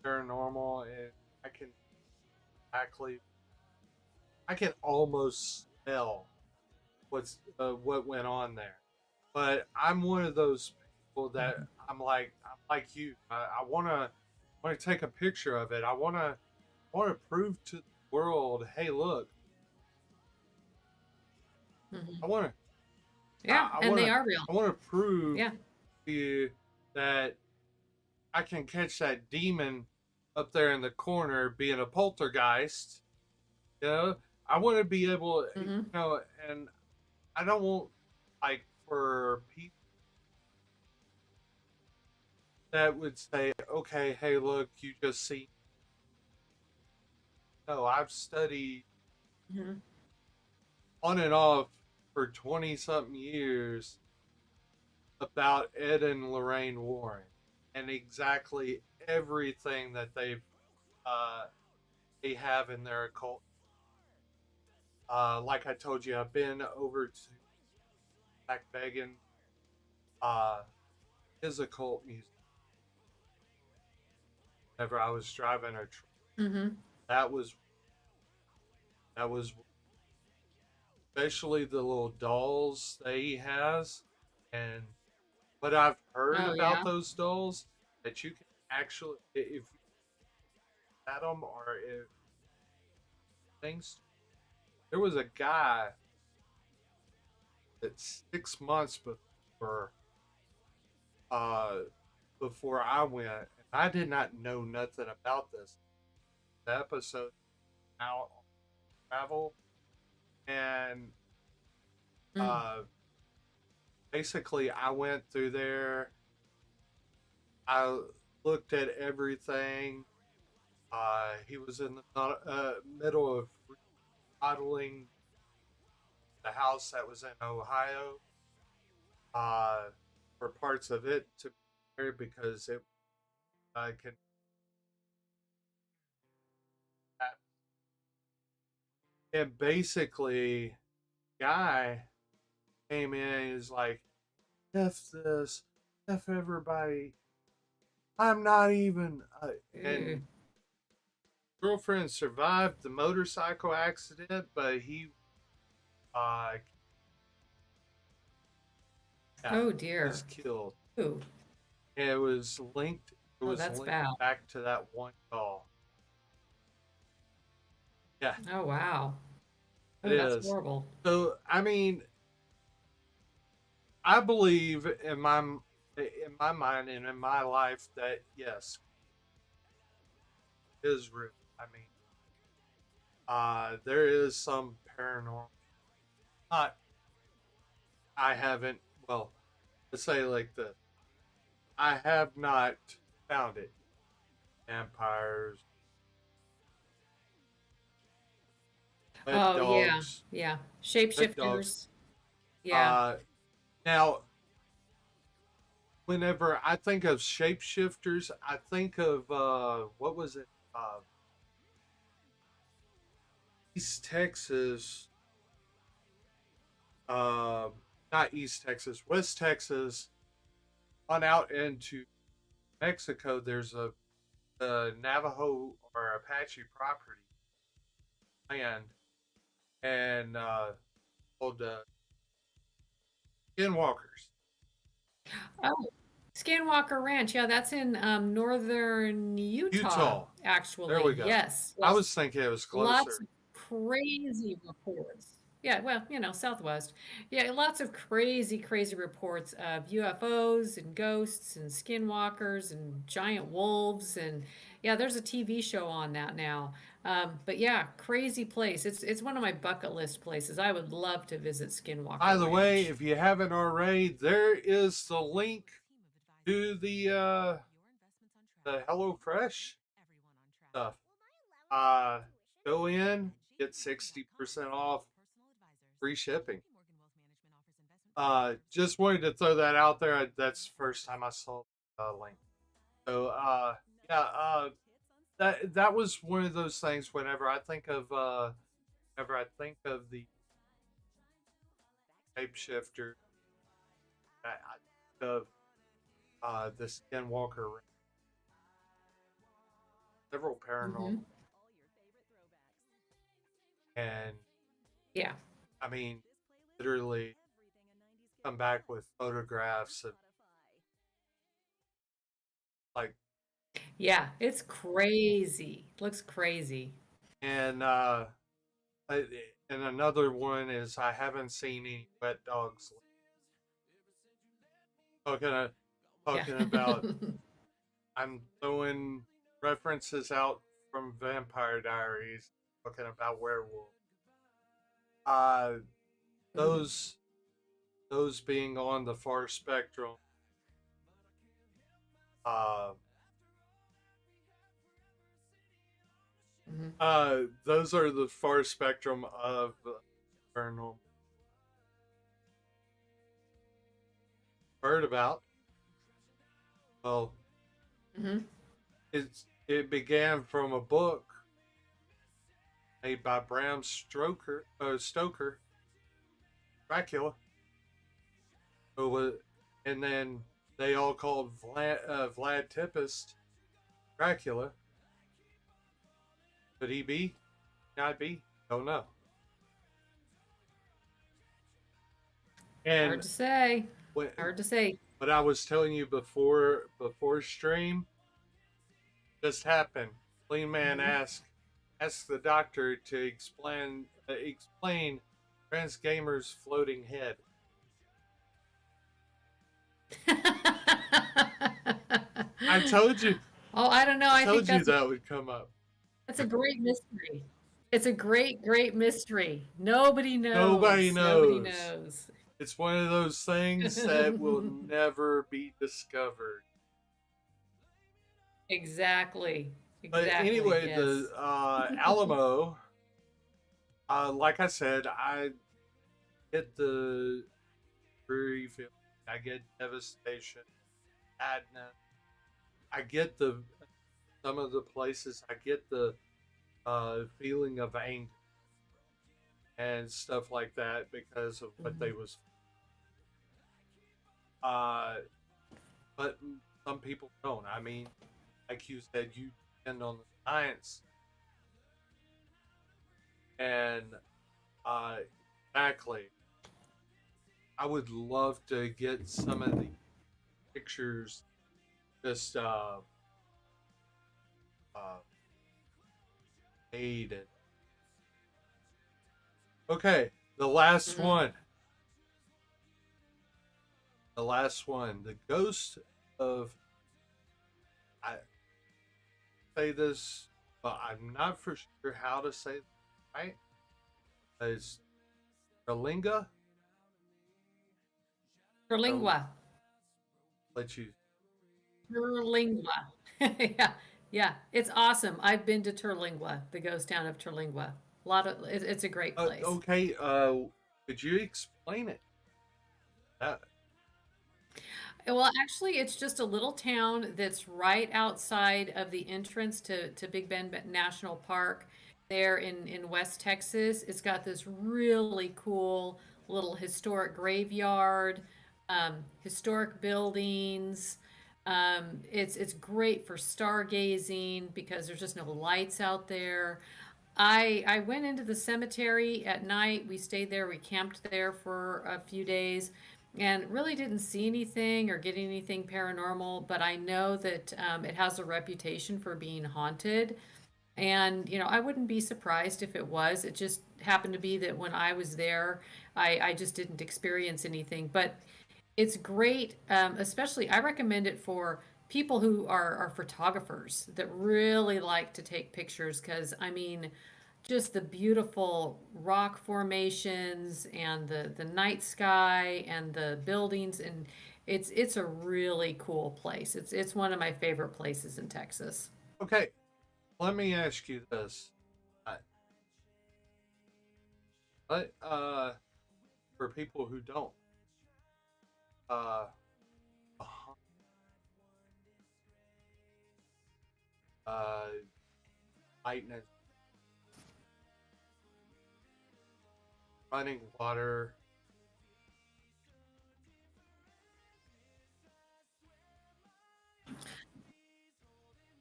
Speaker 1: paranormal, and I can actually, I can almost smell what went on there. But I'm one of those people that I'm like you. I wanna take a picture of it. I wanna prove to the world, hey, look,
Speaker 8: Mhm.
Speaker 1: I wanna
Speaker 8: Yeah,
Speaker 1: I
Speaker 8: and they
Speaker 1: wanna
Speaker 8: are real.
Speaker 1: I wanna prove
Speaker 8: Yeah.
Speaker 1: to you that I can catch that demon up there in the corner being a poltergeist. You know, I want to be able,
Speaker 8: Hmm.
Speaker 1: and I don't want, like, for people that would say, okay, hey, look, you just see. No, I've studied
Speaker 8: Hmm.
Speaker 1: on and off for 20 something years about Ed and Lorraine Warren and exactly everything that uh, they have in their occult. Like I told you, I've been over to Zach Began, uh, his occult music. Whenever I was driving a truck,
Speaker 8: Hmm.
Speaker 1: that was that was especially the little dolls that he has, and what I've heard
Speaker 8: Oh
Speaker 1: about
Speaker 8: yeah.
Speaker 1: those dolls, that you can actually, if you at them or if things. There was a guy that 6 months before uh before I went. I did not know nothing about this. The episode out on travel, and basically I went through there. I looked at everything. He was in the middle of remodeling the house that was in Ohio for parts of it to be there because it can. And basically, guy came in and is like, F this, F everybody. I'm not even. And girlfriend survived the motorcycle accident, but he
Speaker 8: Oh dear.
Speaker 1: was killed.
Speaker 8: Ooh.
Speaker 1: And it was linked. It was
Speaker 8: that's
Speaker 1: linked
Speaker 8: bad.
Speaker 1: back to that one call. Yeah,
Speaker 8: Oh wow. Oh,
Speaker 1: it
Speaker 8: that's
Speaker 1: is.
Speaker 8: horrible.
Speaker 1: So I mean, I believe in my mind and in my life that yes, it is real. I mean, there is some paranormal. Not, I haven't. Well, let's say like this. I have not found it. Vampires. Red
Speaker 8: Oh yeah.
Speaker 1: dogs.
Speaker 8: Yeah.
Speaker 1: Red
Speaker 8: Shapeshifters.
Speaker 1: dogs.
Speaker 8: Yeah.
Speaker 1: Now, whenever I think of shapeshifters, I think of what was it? East Texas. Not East Texas, West Texas. On out into Mexico, there's a Navajo or Apache property land, and called Skinwalkers.
Speaker 8: Oh, Skinwalker Ranch. Yeah, that's in northern Utah, actually.
Speaker 1: There we go.
Speaker 8: Yes.
Speaker 1: I was thinking it was
Speaker 8: Lots
Speaker 1: closer.
Speaker 8: of crazy reports. Yeah, well, Southwest. Yeah, lots of crazy reports of UFOs and ghosts and skinwalkers and giant wolves and yeah, there's a TV show on that now. But yeah, crazy place. It's one of my bucket list places. I would love to visit Skinwalker
Speaker 1: By the way,
Speaker 8: Ranch.
Speaker 1: if you haven't already, there is the link to the HelloFresh stuff. Go in, get 60% off, free shipping. Just wanted to throw that out there. That's the first time I saw the link. So yeah, that was one of those things. Whenever I think of the shapeshifter, I think of the Skinwalker. Several paranormal, and
Speaker 8: Yeah.
Speaker 1: I mean, literally come back with photographs of like,
Speaker 8: Yeah, it's crazy. Looks crazy.
Speaker 1: and and another one is I haven't seen any wet dogs. Talking
Speaker 8: Yeah.
Speaker 1: about, I'm throwing references out from Vampire Diaries, talking about werewolves. Those being on the far spectrum. Those are the far spectrum of paranormal. Heard about? Well, it began from a book made by Bram Stoker, Dracula. And then they all called Vlad Tepes Dracula. Could he be? Not be? Don't know. And
Speaker 8: Hard to say.
Speaker 1: when,
Speaker 8: Hard to say.
Speaker 1: what I was telling you before stream just happened. Clean Man asked the doctor to explain Transgamer's floating head. I told you.
Speaker 8: Oh, I don't know.
Speaker 1: I
Speaker 8: I think
Speaker 1: told you
Speaker 8: that's
Speaker 1: that would come up.
Speaker 8: a great mystery. It's a great, great mystery. Nobody
Speaker 1: Nobody
Speaker 8: knows. Nobody
Speaker 1: knows.
Speaker 8: knows.
Speaker 1: It's one of those things that will never be discovered.
Speaker 8: Exactly.
Speaker 1: But
Speaker 8: Exactly.
Speaker 1: anyway,
Speaker 8: Yes.
Speaker 1: the Alamo, like I said, I get the dreary feeling. I get devastation, sadness. I get the some of the places. I get the feeling of anger and stuff like that because of what they was. Uh, but some people don't. I mean, like you said, you depend on the science, and exactly. I would love to get some of the pictures just made. And... Okay, the last
Speaker 8: Mhm.
Speaker 1: one. The last one. The ghost of. I say this, but I'm not for sure how to say it right. It's Terlinga. Or
Speaker 8: Terlingua.
Speaker 1: let you.
Speaker 8: Terlingua. Yeah. Yeah. It's awesome. I've been to Terlingua, the ghost town of Terlingua. It's a great place.
Speaker 1: Okay. Could you explain it? That
Speaker 8: Well, actually, it's just a little town that's right outside of the entrance to Big Bend National Park there in West Texas. It's got this really cool little historic graveyard, historic buildings. It's great for stargazing because there's just no lights out there. I went into the cemetery at night. We stayed there. We camped there for a few days and really didn't see anything or get anything paranormal, but I know that it has a reputation for being haunted. And, I wouldn't be surprised if it was. It just happened to be that when I was there, I just didn't experience anything. But it's great, especially I recommend it for people who are photographers that really like to take pictures because, I mean, just the beautiful rock formations and the night sky and the buildings and it's a really cool place. It's one of my favorite places in Texas.
Speaker 1: okay. Let me ask you this. Uh, for people who don't, uh, uh, lightning, running water,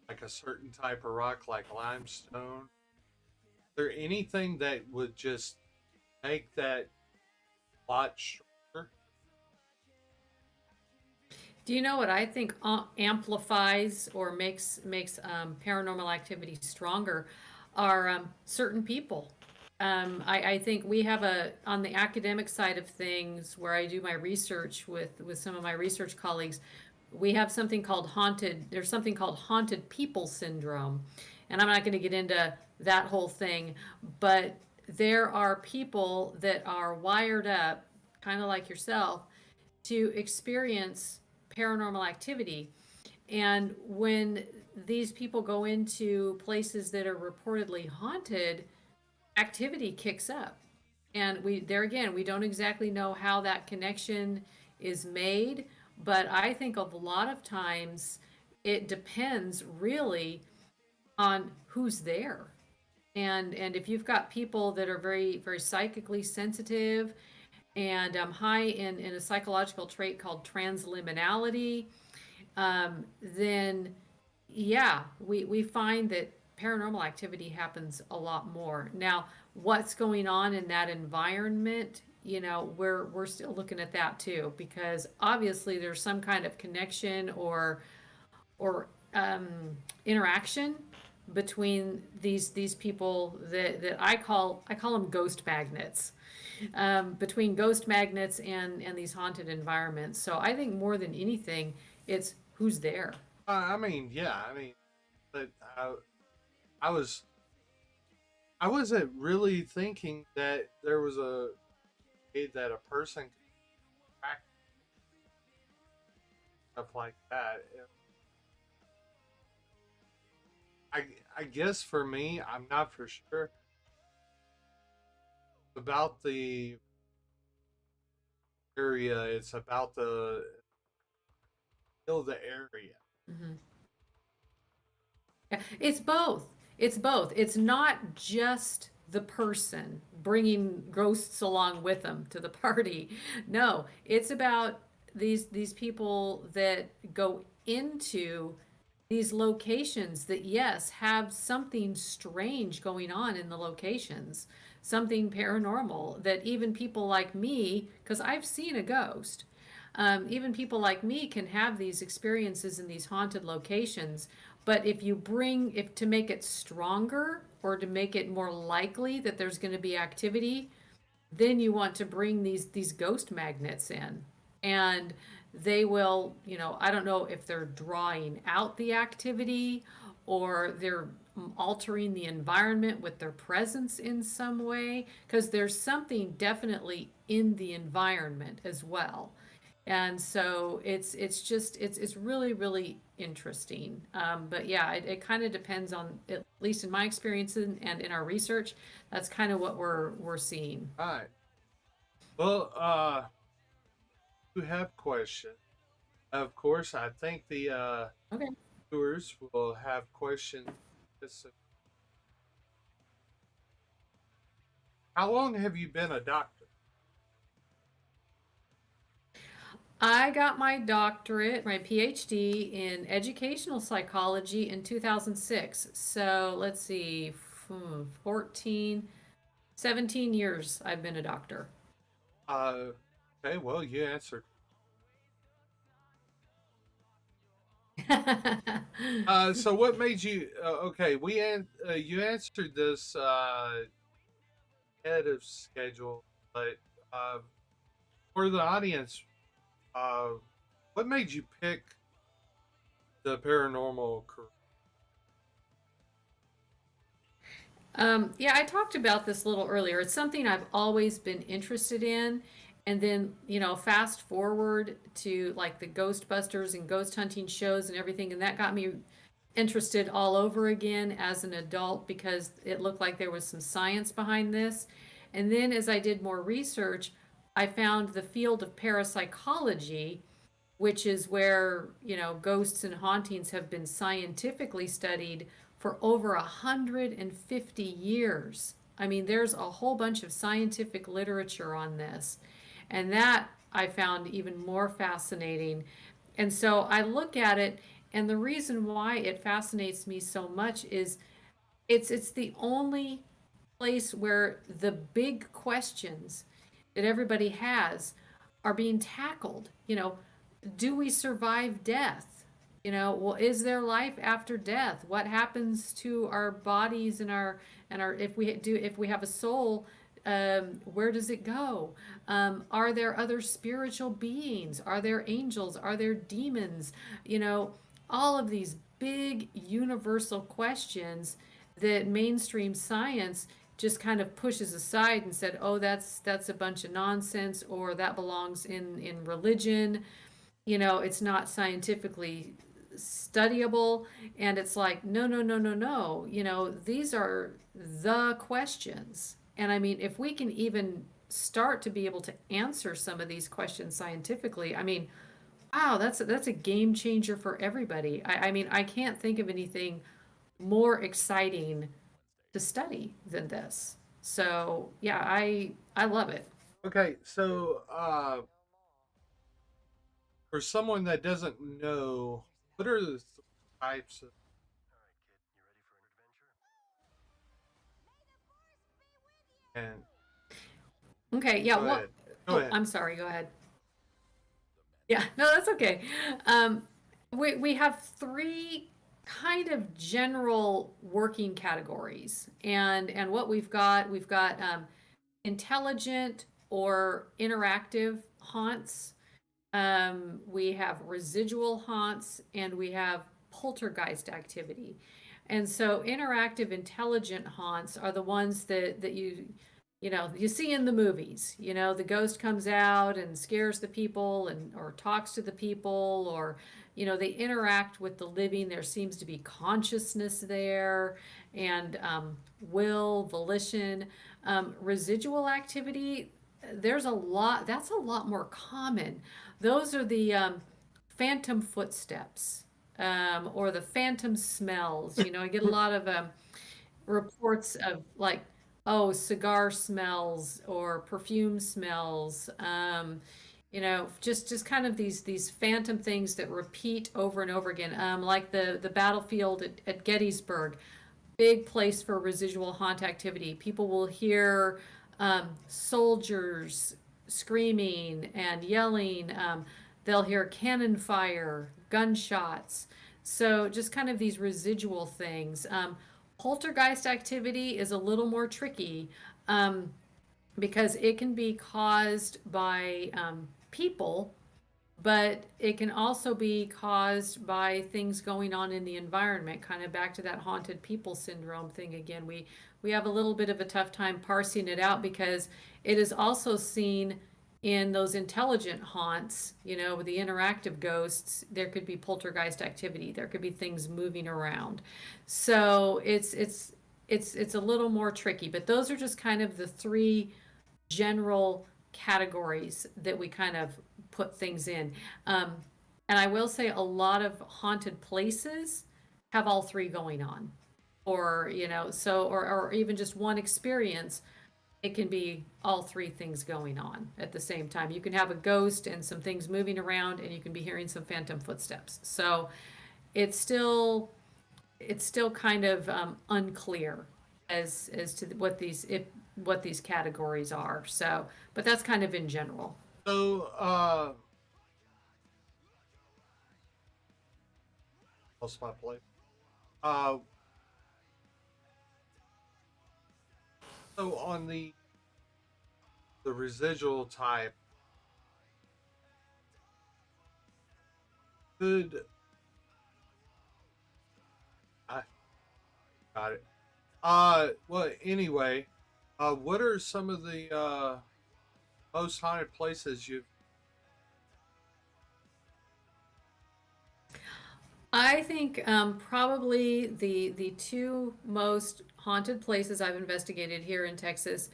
Speaker 1: like a certain type of rock, like limestone. Is there anything that would just make that lot stronger?
Speaker 8: Do you know what I think amplifies or makes paranormal activity stronger are certain people. I think we have on the academic side of things where I do my research with some of my research colleagues, we have there's something called haunted people syndrome. And I'm not going to get into that whole thing, but there are people that are wired up, kind of like yourself, to experience paranormal activity. And when these people go into places that are reportedly haunted, activity kicks up. And there again, we don't exactly know how that connection is made, but I think of a lot of times it depends really on who's there. And if you've got people that are very, very psychically sensitive and high in a psychological trait called transliminality, then yeah, we find that paranormal activity happens a lot more. Now, what's going on in that environment, we're still looking at that too, because obviously there's some kind of connection or interaction between these people that I call them ghost magnets, between ghost magnets and these haunted environments. So I think more than anything, it's who's there.
Speaker 1: I mean, yeah, I mean, but I was, I wasn't really thinking that there was a way that a person could practice stuff like that. I, I guess for me, I'm not for sure about the area. It's about the kill the area.
Speaker 8: Hmm. Yeah, it's both. It's both. It's not just the person bringing ghosts along with them to the party. No, it's about these people that go into these locations that, yes, have something strange going on in the locations, something paranormal that even people like me, because I've seen a ghost, even people like me can have these experiences in these haunted locations. But if you bring, if to make it stronger or to make it more likely that there's going to be activity, then you want to bring these ghost magnets in, and they will, I don't know if they're drawing out the activity or they're altering the environment with their presence in some way, because there's something definitely in the environment as well. And so it's really really interesting. But yeah, it kind of depends on, at least in my experience and in our research, that's kind of what we're seeing.
Speaker 1: All right. Well, you have questions. Of course, I think the
Speaker 8: Okay.
Speaker 1: viewers will have questions. How long have you been a doctor?
Speaker 8: I got my doctorate, my PhD in educational psychology in 2006. So let's see, 14, 17 years I've been a doctor.
Speaker 1: Okay, well, you answered. So what made you? Okay, you answered this ahead of schedule, but uh, for the audience, uh, what made you pick the paranormal career?
Speaker 8: Yeah, I talked about this a little earlier. It's something I've always been interested in. And then, fast forward to like the Ghostbusters and ghost hunting shows and everything. And that got me interested all over again as an adult because it looked like there was some science behind this. And then as I did more research, I found the field of parapsychology, which is where, ghosts and hauntings have been scientifically studied for over 150 years. I mean, there's a whole bunch of scientific literature on this. And that I found even more fascinating. And so I look at it, and the reason why it fascinates me so much is it's the only place where the big questions that everybody has are being tackled. Do we survive death? Well, is there life after death? What happens to our bodies and our if we have a soul, where does it go? Are there other spiritual beings? Are there angels? Are there demons? All of these big universal questions that mainstream science just kind of pushes aside and said, "Oh, that's a bunch of nonsense," or that belongs in religion. It's not scientifically studyable. And it's like, no, no, no, no, no. These are the questions. And I mean, if we can even start to be able to answer some of these questions scientifically, I mean, wow, that's a game changer for everybody. I mean, I can't think of anything more exciting to study than this. So yeah, I love it.
Speaker 1: Okay, so for someone that doesn't know, what are the types of? And
Speaker 8: Okay, yeah,
Speaker 1: go
Speaker 8: well,
Speaker 1: ahead. Go
Speaker 8: oh,
Speaker 1: ahead.
Speaker 8: I'm sorry, go ahead. Yeah, no, that's okay. We have three kind of general working categories, and what we've got intelligent or interactive haunts. We have residual haunts, and we have poltergeist activity. And so interactive intelligent haunts are the ones that you see in the movies. The ghost comes out and scares the people and or talks to the people, or they interact with the living. There seems to be consciousness there, and volition, residual activity. That's a lot more common. Those are the phantom footsteps, or the phantom smells. I get a lot of reports of like, oh, cigar smells or perfume smells. Just kind of these phantom things that repeat over and over again. Like the battlefield at Gettysburg, big place for residual haunt activity. People will hear soldiers screaming and yelling. They'll hear cannon fire, gunshots. So just kind of these residual things. Poltergeist activity is a little more tricky, because it can be caused by people, but it can also be caused by things going on in the environment, kind of back to that haunted people syndrome thing again. We have a little bit of a tough time parsing it out, because it is also seen in those intelligent haunts, with the interactive ghosts. There could be poltergeist activity. There could be things moving around. So it's a little more tricky, but those are just kind of the three general categories that we kind of put things in. And I will say a lot of haunted places have all three going on, or or even just one experience. It can be all three things going on at the same time. You can have a ghost and some things moving around, and you can be hearing some phantom footsteps. So it's still kind of unclear as to what these categories are. So, but that's kind of in general.
Speaker 1: So, lost my place. So on the residual type, could I got it? Well, anyway, what are some of the most haunted places you've?
Speaker 8: I think probably the two most haunted places I've investigated here in Texas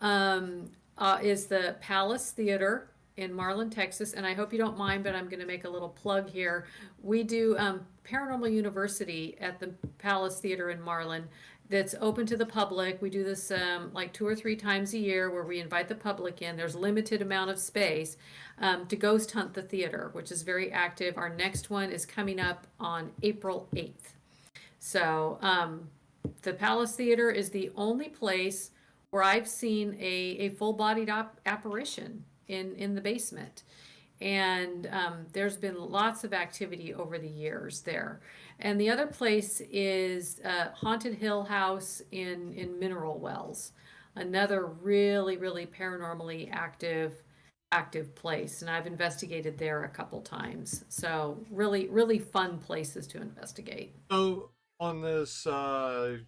Speaker 8: is the Palace Theater in Marlin, Texas. And I hope you don't mind, but I'm going to make a little plug here. We do Paranormal University at the Palace Theater in Marlin. That's open to the public. We do this like 2 or 3 times a year, where we invite the public in. There's limited amount of space to ghost hunt the theater, which is very active. Our next one is coming up on April 8th. So the Palace Theater is the only place where I've seen a full-bodied apparition in the basement. And there's been lots of activity over the years there. And the other place is Haunted Hill House in Mineral Wells, another really, really paranormally active place. And I've investigated there a couple times. So really, really fun places to investigate.
Speaker 1: So on this Paranormal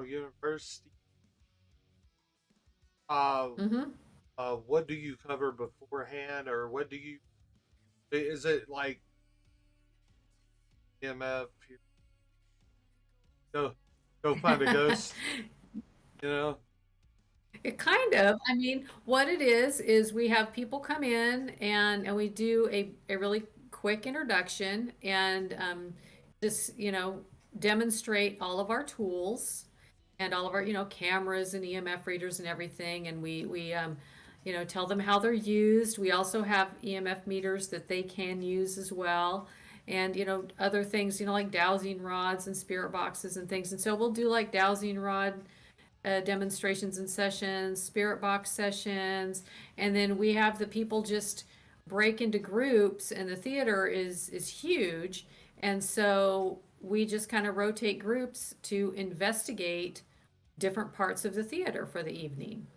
Speaker 1: University, what do you cover beforehand, or what do you? Is it like EMF? Go find a ghost.
Speaker 8: It kind of, I mean, what it is we have people come in, and we do a really quick introduction, and just, demonstrate all of our tools and all of our, cameras and EMF readers and everything. And we tell them how they're used. We also have EMF meters that they can use as well. And, other things, like dowsing rods and spirit boxes and things. And so we'll do like dowsing rod demonstrations and sessions, spirit box sessions. And then we have the people just break into groups, and the theater is huge. And so we just kind of rotate groups to investigate different parts of the theater for the evening.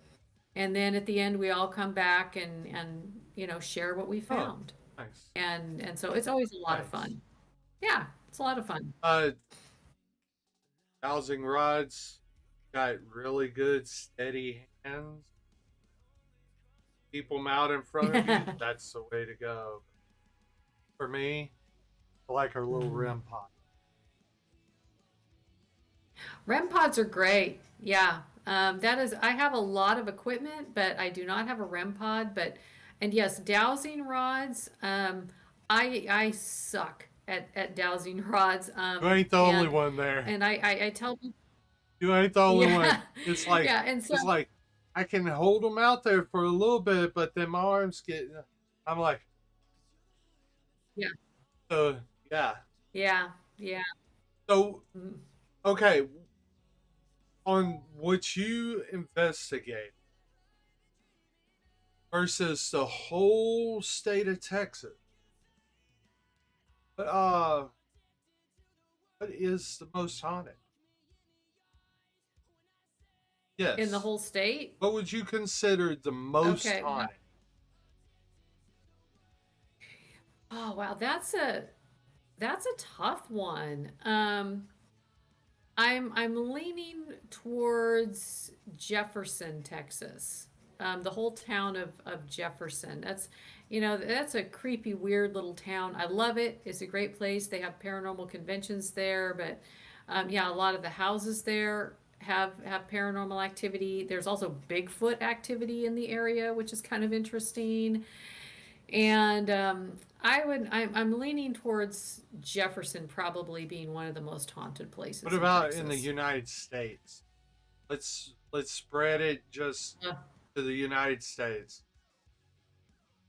Speaker 8: And then at the end, we all come back and share what we found.
Speaker 1: Nice.
Speaker 8: And so it's always a lot of fun. Yeah, it's a lot of fun.
Speaker 1: Dowsing rods got really good steady hands. Keep them out in front of you. That's the way to go. For me, I like our little REM pod.
Speaker 8: REM pods are great. Yeah. That is, I have a lot of equipment, but I do not have a REM pod. And yes, dowsing rods. I suck at dowsing rods.
Speaker 1: You ain't the only one there.
Speaker 8: And I tell people,
Speaker 1: You ain't the only
Speaker 8: yeah,
Speaker 1: one. It's like
Speaker 8: yeah. And so,
Speaker 1: it's like I can hold them out there for a little bit, but then my arms get. I'm like,
Speaker 8: yeah,
Speaker 1: so yeah.
Speaker 8: yeah, yeah.
Speaker 1: So
Speaker 8: Mm.
Speaker 1: okay, on what you investigate versus the whole state of Texas. But what is the most haunted? Yes.
Speaker 8: In the whole state?
Speaker 1: What would you consider the most
Speaker 8: Okay.
Speaker 1: haunted?
Speaker 8: Oh wow, that's a tough one. I'm leaning towards Jefferson, Texas. The whole town of Jefferson. That's a creepy, weird little town. I love it. It's a great place. They have paranormal conventions there, but yeah, a lot of the houses there have paranormal activity. There's also Bigfoot activity in the area, which is kind of interesting. And I'm leaning towards Jefferson probably being one of the most haunted places.
Speaker 1: What
Speaker 8: in
Speaker 1: about in the
Speaker 8: Texas.
Speaker 1: United States? Let's spread it just
Speaker 8: Uh,
Speaker 1: to the United States.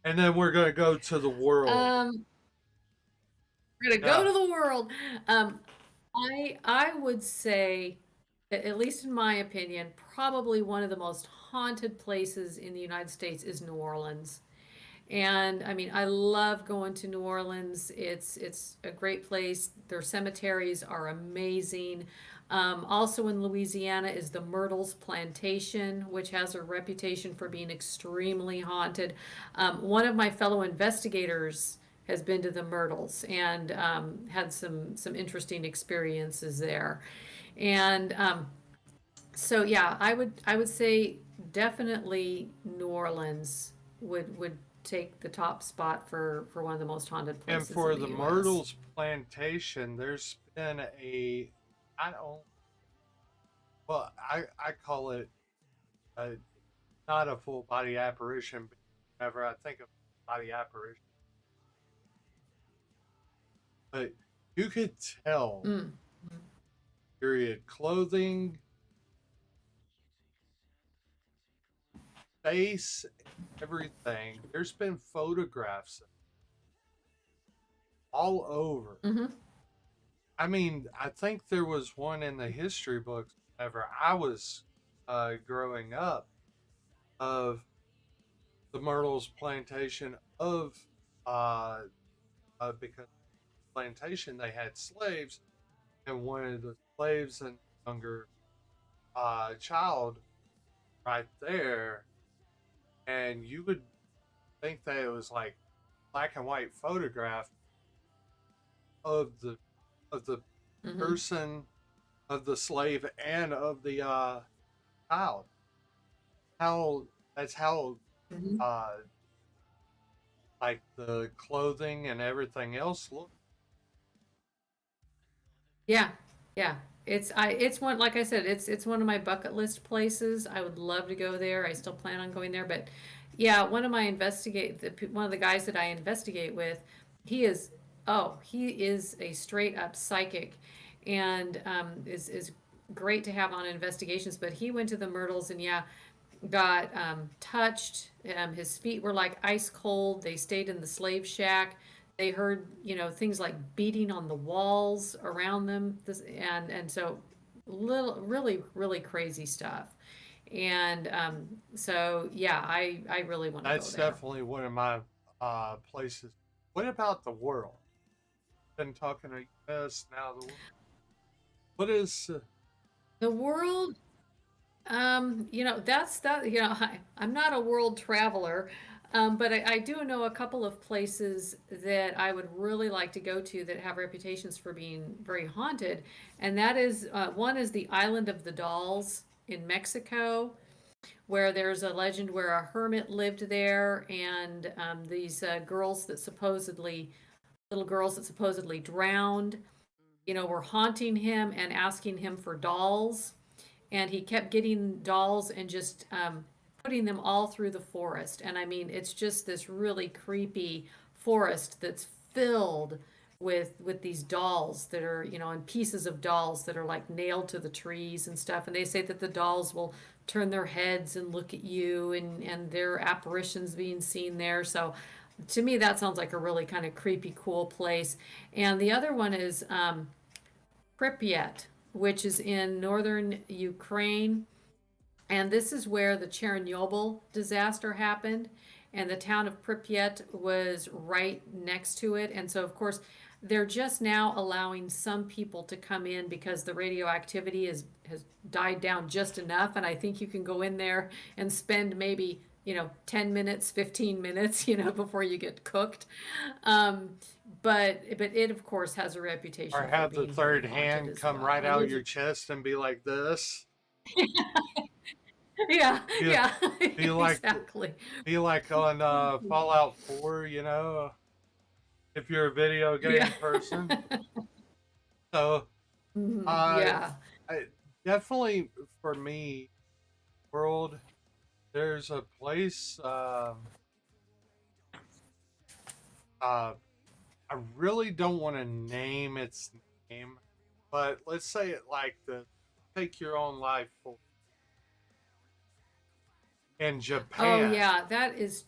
Speaker 1: And then we're gonna go to the world.
Speaker 8: We're gonna go to the world. I would say, at least in my opinion, probably one of the most haunted places in the United States is New Orleans. And I mean, I love going to New Orleans. It's a great place. Their cemeteries are amazing. Also in Louisiana is the Myrtles Plantation, which has a reputation for being extremely haunted. One of my fellow investigators has been to the Myrtles and had some interesting experiences there. And so yeah, I would say definitely New Orleans would take the top spot for one of the most haunted
Speaker 1: And
Speaker 8: places
Speaker 1: for
Speaker 8: in
Speaker 1: the
Speaker 8: the US.
Speaker 1: Myrtles Plantation, there's been I don't, well, I call it not a full body apparition, but whenever I think of body apparition, but you could tell,
Speaker 8: Mm.
Speaker 1: period, clothing, face, everything. There's been photographs all over.
Speaker 8: Hmm.
Speaker 1: I mean, I think there was one in the history books whenever I was growing up of the Myrtles plantation of because plantation they had slaves, and one of the slaves and younger child right there, and you would think that it was like black and white photograph of the
Speaker 8: Hmm.
Speaker 1: person, of the slave, and of the child. How that's how
Speaker 8: Hmm.
Speaker 1: uh like the clothing and everything else look.
Speaker 8: Yeah, yeah. It's one, like I said, it's one of my bucket list places. I would love to go there. I still plan on going there, but yeah, one of the guys that I investigate with, he is he is a straight up psychic, and is great to have on investigations. But he went to the Myrtles and yeah, got touched. His feet were like ice cold. They stayed in the slave shack. They heard, things like beating on the walls around them. And so really, really crazy stuff. And so yeah, I really want to go
Speaker 1: That's
Speaker 8: there.
Speaker 1: definitely one of my places. What about the world? Been talking to US now. The world. What is
Speaker 8: The world, that's that. I'm not a world traveler. But I do know a couple of places that I would really like to go to that have reputations for being very haunted, and that is one is the Island of the Dolls in Mexico, where there's a legend where a hermit lived there, and these little girls that supposedly drowned, were haunting him and asking him for dolls, and he kept getting dolls and just putting them all through the forest. And I mean, it's just this really creepy forest that's filled with these dolls that are, and pieces of dolls that are like nailed to the trees and stuff. And they say that the dolls will turn their heads and look at you, and their apparitions being seen there. So to me, that sounds like a really kind of creepy, cool place. And the other one is Pripyat, which is in northern Ukraine. And this is where the Chernobyl disaster happened. And the town of Pripyat was right next to it. And so, of course, they're just now allowing some people to come in because the radioactivity has died down just enough. And I think you can go in there and spend maybe 10 minutes, 15 minutes, before you get cooked. But it, of course, has a reputation
Speaker 1: Or
Speaker 8: for
Speaker 1: have the
Speaker 8: being
Speaker 1: third
Speaker 8: very haunted
Speaker 1: hand
Speaker 8: as
Speaker 1: come
Speaker 8: well.
Speaker 1: right
Speaker 8: And
Speaker 1: out
Speaker 8: there's
Speaker 1: your chest and be like this.
Speaker 8: yeah,
Speaker 1: Be,
Speaker 8: yeah,
Speaker 1: be like
Speaker 8: exactly.
Speaker 1: be like on Fallout 4, if you're a video game
Speaker 8: Yeah.
Speaker 1: person. So
Speaker 8: Yeah.
Speaker 1: I, definitely for me, world, there's a place I really don't want to name its name, but let's say it like the Take Your Own Life in
Speaker 8: Oh
Speaker 1: Japan.
Speaker 8: yeah, that is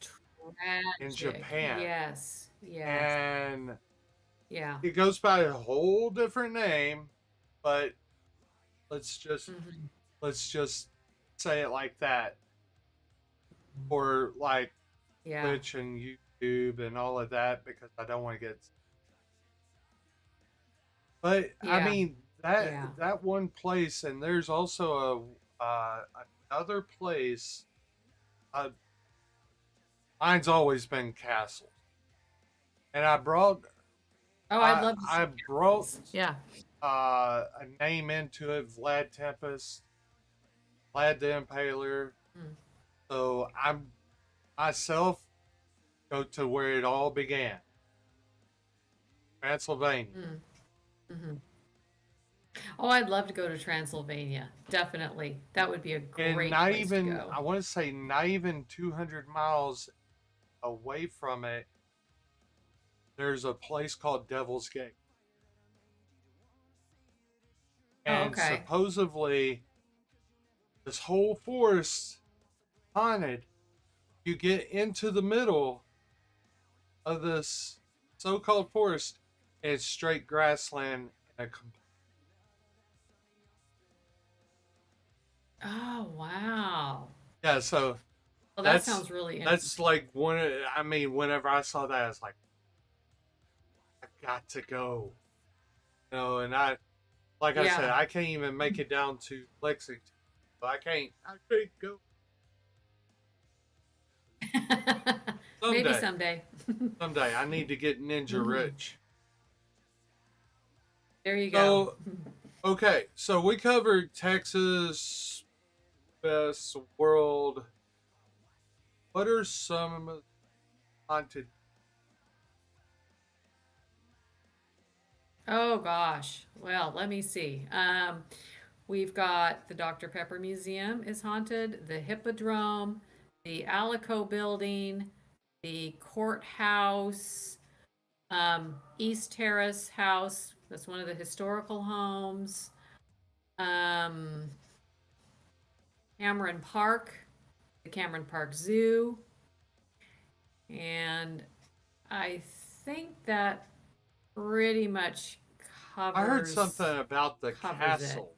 Speaker 1: In
Speaker 8: tragic.
Speaker 1: Japan.
Speaker 8: Yes, yes,
Speaker 1: And
Speaker 8: yeah.
Speaker 1: it goes by a whole different name, but let's just
Speaker 8: Mhm.
Speaker 1: let's just say it like that. For like
Speaker 8: Yeah,
Speaker 1: Twitch and YouTube and all of that, because I don't want to get. But I
Speaker 8: yeah,
Speaker 1: mean
Speaker 8: yeah.
Speaker 1: that one place, and there's also another place. Uh, mine's always been castles, and
Speaker 8: Oh, I'd love to see
Speaker 1: I brought
Speaker 8: castles. Yeah.
Speaker 1: a name into it, Vlad Tempest, Vlad the Impaler.
Speaker 8: Mm.
Speaker 1: So I'm myself go to where it all began, Transylvania.
Speaker 8: Mm. Hmm. Oh, I'd love to go to Transylvania. Definitely. That would be a
Speaker 1: And
Speaker 8: great
Speaker 1: not
Speaker 8: place to
Speaker 1: even,
Speaker 8: go.
Speaker 1: I want to say, not even 200 miles away from it, there's a place called Devil's Gate.
Speaker 8: Oh,
Speaker 1: And
Speaker 8: okay.
Speaker 1: supposedly, this whole forest haunted. You get into the middle of this so-called forest, and it's straight grassland and
Speaker 8: Oh, wow.
Speaker 1: yeah. So
Speaker 8: Well, that
Speaker 1: that's
Speaker 8: sounds really
Speaker 1: that's
Speaker 8: interesting.
Speaker 1: like one. I mean, whenever I saw that, I was like, I got to go. And like I said,
Speaker 8: Yeah.
Speaker 1: I can't even make it down to Lexington. But I can't go
Speaker 8: Maybe
Speaker 1: someday.
Speaker 8: someday.
Speaker 1: Someday I need to get Ninja
Speaker 8: Mhm.
Speaker 1: Rich.
Speaker 8: There you go.
Speaker 1: So okay, so we covered Texas, best world. What are some haunted?
Speaker 8: Oh gosh. Well, let me see. We've got the Dr. Pepper Museum is haunted, the Hippodrome, the Alico Building, the courthouse, East Terrace House. That's one of the historical homes. Um, Cameron Park, the Cameron Park Zoo, and I think that pretty much
Speaker 1: I heard something about the
Speaker 8: covers it.
Speaker 1: castle.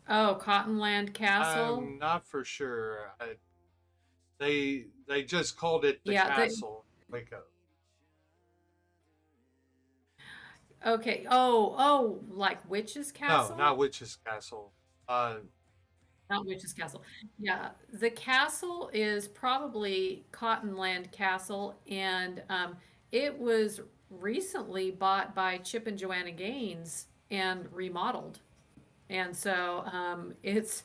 Speaker 8: Oh, Cottonland Castle.
Speaker 1: I'm not for sure. They just called it the
Speaker 8: Yeah,
Speaker 1: castle. Waco.
Speaker 8: okay. Oh, like Witch's
Speaker 1: No,
Speaker 8: Castle?
Speaker 1: not Witch's Castle.
Speaker 8: Not Witch's Castle. Yeah, the castle is probably Cottonland Castle, and it was recently bought by Chip and Joanna Gaines and remodeled. And so it's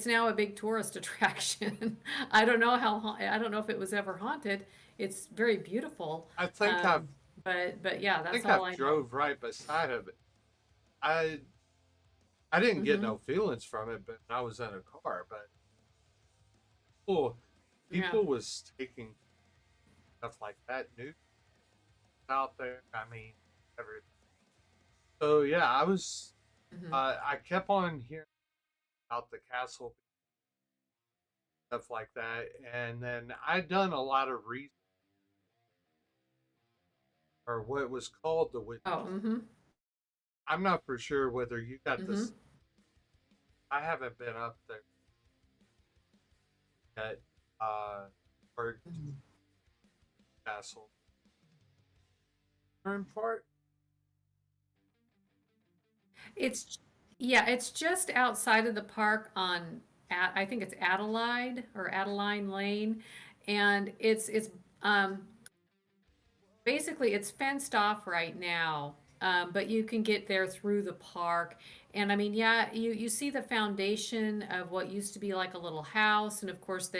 Speaker 8: now a big tourist attraction. I don't know I don't know if it was ever haunted. It's very beautiful.
Speaker 1: I think I've
Speaker 8: But yeah,
Speaker 1: I
Speaker 8: that's
Speaker 1: think
Speaker 8: all
Speaker 1: I've
Speaker 8: I know.
Speaker 1: drove right beside of it. I I didn't get
Speaker 8: Hmm.
Speaker 1: no feelings from it, but I was in a car. But people,
Speaker 8: Yeah.
Speaker 1: people was taking stuff like that news out there. I mean, everything. So yeah,
Speaker 8: Hmm.
Speaker 1: I kept on hearing about the castle stuff like that, and then I done a lot of research or what was called the witch.
Speaker 8: Oh, mm-hmm.
Speaker 1: I'm not for sure whether you got
Speaker 8: Mm-hmm.
Speaker 1: this. I haven't been up there yet. Or
Speaker 8: Hmm.
Speaker 1: castle. Turn part.
Speaker 8: It's yeah, it's just outside of the park on I think it's Adelaide or Adeline Lane, and it's um basically it's fenced off right now, but you can get there through the park. And I mean, yeah, you see the foundation of what used to be like a little house, and of course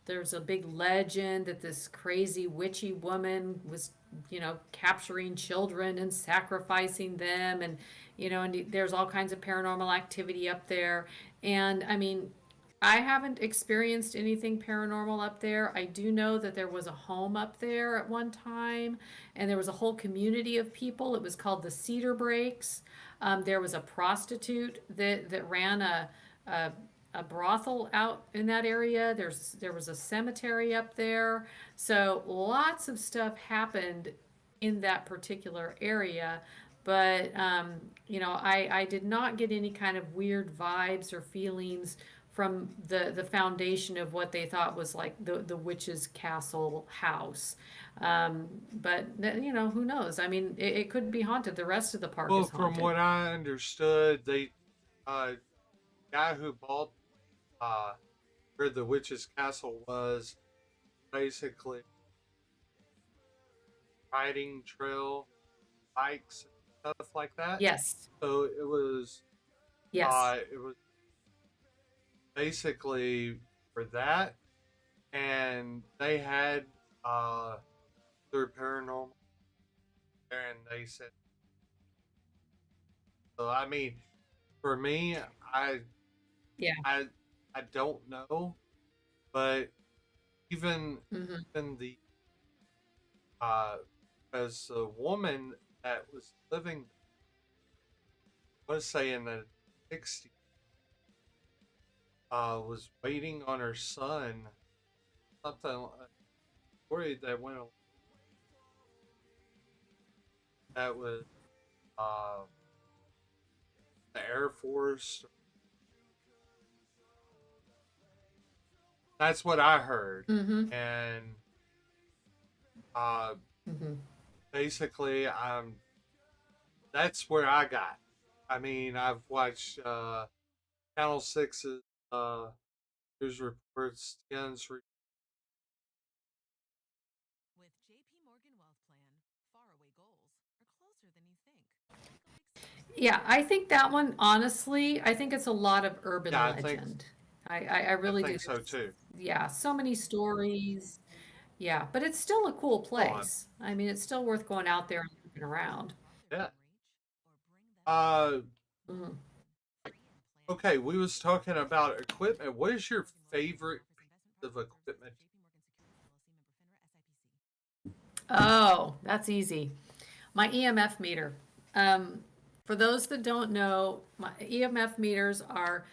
Speaker 8: there's a big legend that this crazy witchy woman was, capturing children and sacrificing them, and and there's all kinds of paranormal activity up there. And I mean, I haven't experienced anything paranormal up there. I do know that there was a home up there at one time, and there was a whole community of people. It was called the Cedar Breaks. There was a prostitute that ran a a brothel out in that area. There was a cemetery up there. So lots of stuff happened in that particular area. But I did not get any kind of weird vibes or feelings from the foundation of what they thought was like the witch's castle house. But who knows? I mean, it could be haunted. The rest of the park
Speaker 1: Well,
Speaker 8: is
Speaker 1: from
Speaker 8: haunted.
Speaker 1: what I understood, they uh guy who bought uh where the witch's castle was basically riding trail bikes and stuff like that.
Speaker 8: Yes.
Speaker 1: So
Speaker 8: Yes.
Speaker 1: it was basically for that, and they had uh their paranormal there, and they said, so I mean, for me, I
Speaker 8: Yeah.
Speaker 1: I I don't know, but even
Speaker 8: Hmm.
Speaker 1: even the uh as a woman that was living, let's say in the 60s, was waiting on her son, something a story that went that was uh the Air Force. That's what I heard.
Speaker 8: Hmm.
Speaker 1: And uh
Speaker 8: Hmm.
Speaker 1: basically that's where I got. I mean, I've watched Channel 6's news reports, 10's
Speaker 9: With JP Morgan Wealth Plan, faraway goals are closer than you think. Like a lakeside
Speaker 8: Yeah, I think that one, honestly, I think it's a lot of urban
Speaker 1: yeah,
Speaker 8: legend. I
Speaker 1: I
Speaker 8: really do.
Speaker 1: think so too.
Speaker 8: Yeah, so many stories. Yeah, but it's still a cool
Speaker 1: Oh, I'm,
Speaker 8: place. I mean, it's still worth going out there and looking around.
Speaker 9: out
Speaker 1: yeah.
Speaker 9: of reach, or bring them
Speaker 1: Uh
Speaker 8: Mhm.
Speaker 9: free and plan
Speaker 1: okay, we was talking about equipment. What is your favorite piece of
Speaker 9: investment
Speaker 1: equipment?
Speaker 8: Oh, that's easy. My EMF meter. Um, for those that don't know, my EMF meters are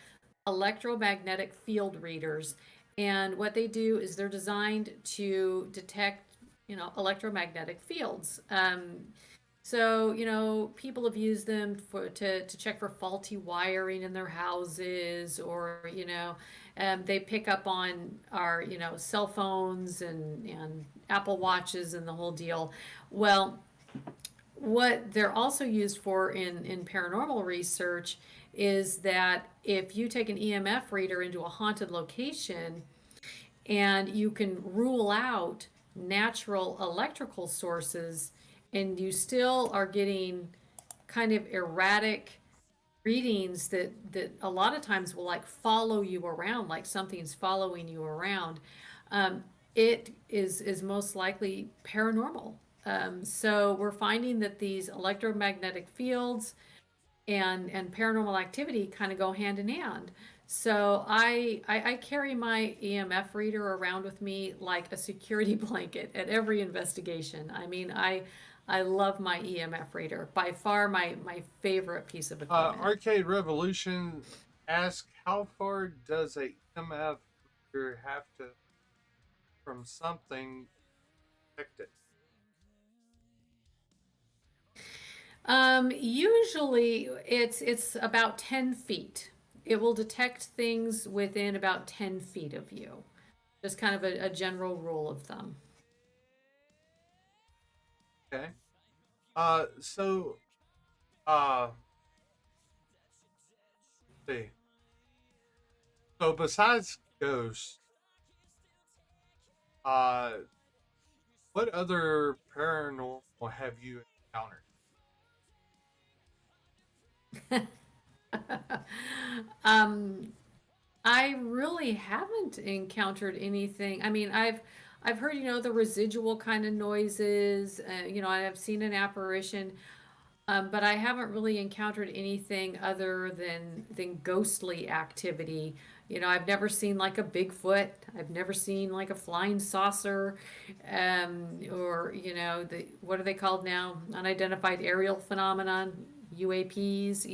Speaker 8: electromagnetic field readers. And what they do is they're designed to detect, electromagnetic fields. So, people have used them to check for faulty wiring in their houses, or, they pick up on our, cell phones and Apple Watches and the whole deal. Well, what they're also used for in paranormal research is that if you take an EMF reader into a haunted location and you can rule out natural electrical sources and you still are getting kind of erratic readings that a lot of times will like follow you around, like something's following you around, um, it is most likely paranormal. So we're finding that these electromagnetic fields and paranormal activity kind of go hand in hand. So I carry my EMF reader around with me like a security blanket at every investigation. I mean, I love my EMF reader. By far my favorite piece of equipment.
Speaker 1: Arcade Revolution asks, how far does a EMF reader have to from something detected?
Speaker 8: Usually it's about 10 feet. It will detect things within about 10 feet of you. Just kind of a general rule of thumb.
Speaker 1: Okay. So, uh, let's see. So besides ghosts, uh, what other paranormal have you encountered?
Speaker 8: um, I really haven't encountered anything. I mean, I've heard, the residual kind of noises. I've seen an apparition, but I haven't really encountered anything other than ghostly activity. I've never seen like a Bigfoot. I've never seen like a flying saucer, or the what are they called now? Unidentified aerial phenomenon, UAPs.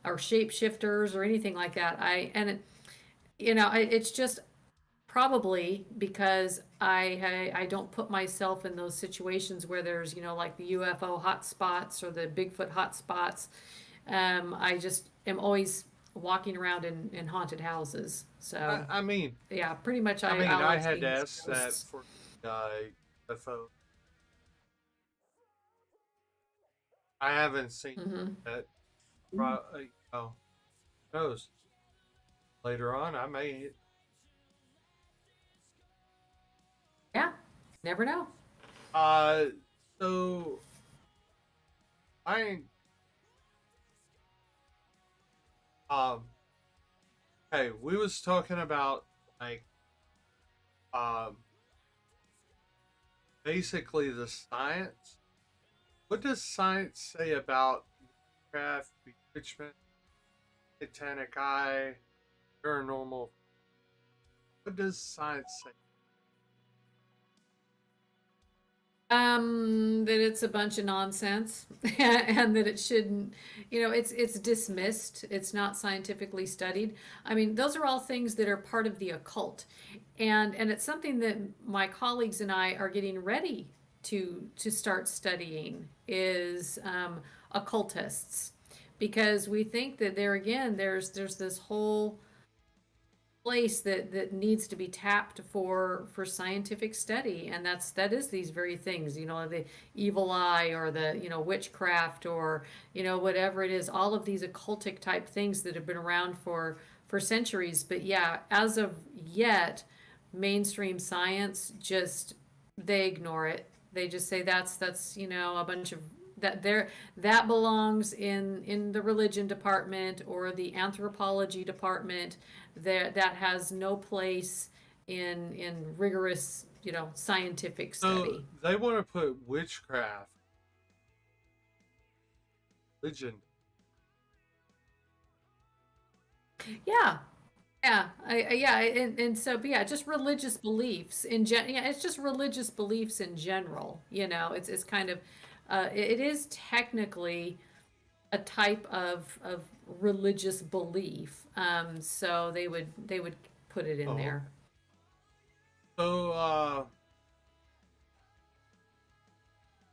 Speaker 8: Or shapeshifters or anything like that. It's just probably because I don't put myself in those situations where there's like the UFO hotspots or the Bigfoot hotspots. I just am always walking around in haunted houses. So
Speaker 1: I mean,
Speaker 8: yeah, pretty much
Speaker 1: I mean,
Speaker 8: I'll
Speaker 1: I
Speaker 8: have
Speaker 1: had to
Speaker 8: seen
Speaker 1: ask that
Speaker 8: ghosts.
Speaker 1: for UFO. I haven't seen
Speaker 8: Hmm.
Speaker 1: that. You know, who knows? Later on, I may.
Speaker 8: Yeah, never know.
Speaker 1: Uh, so I um. Hey, we was talking about like um basically the science. What does science say about craft, bewitchment, satanic eye, paranormal? What does science say?
Speaker 8: That it's a bunch of nonsense and that it shouldn't, it's dismissed. It's not scientifically studied. I mean, those are all things that are part of the occult. And it's something that my colleagues and I are getting ready to start studying is occultists because we think that there again there's this whole place that needs to be tapped for scientific study, and that is these very things, the evil eye or the witchcraft or whatever it is, all of these occultic type things that have been around for centuries. But yeah, as of yet, mainstream science just they ignore it. They just say that's a bunch of that belongs in the religion department or the anthropology department. That has no place in rigorous scientific
Speaker 1: So
Speaker 8: study.
Speaker 1: they want to put witchcraft, religion.
Speaker 8: Yeah. Yeah, and so, but yeah, just religious beliefs yeah, it's just religious beliefs in general. It's kind of, it is technically a type of religious belief. So they would put it in
Speaker 1: Oh,
Speaker 8: there.
Speaker 1: so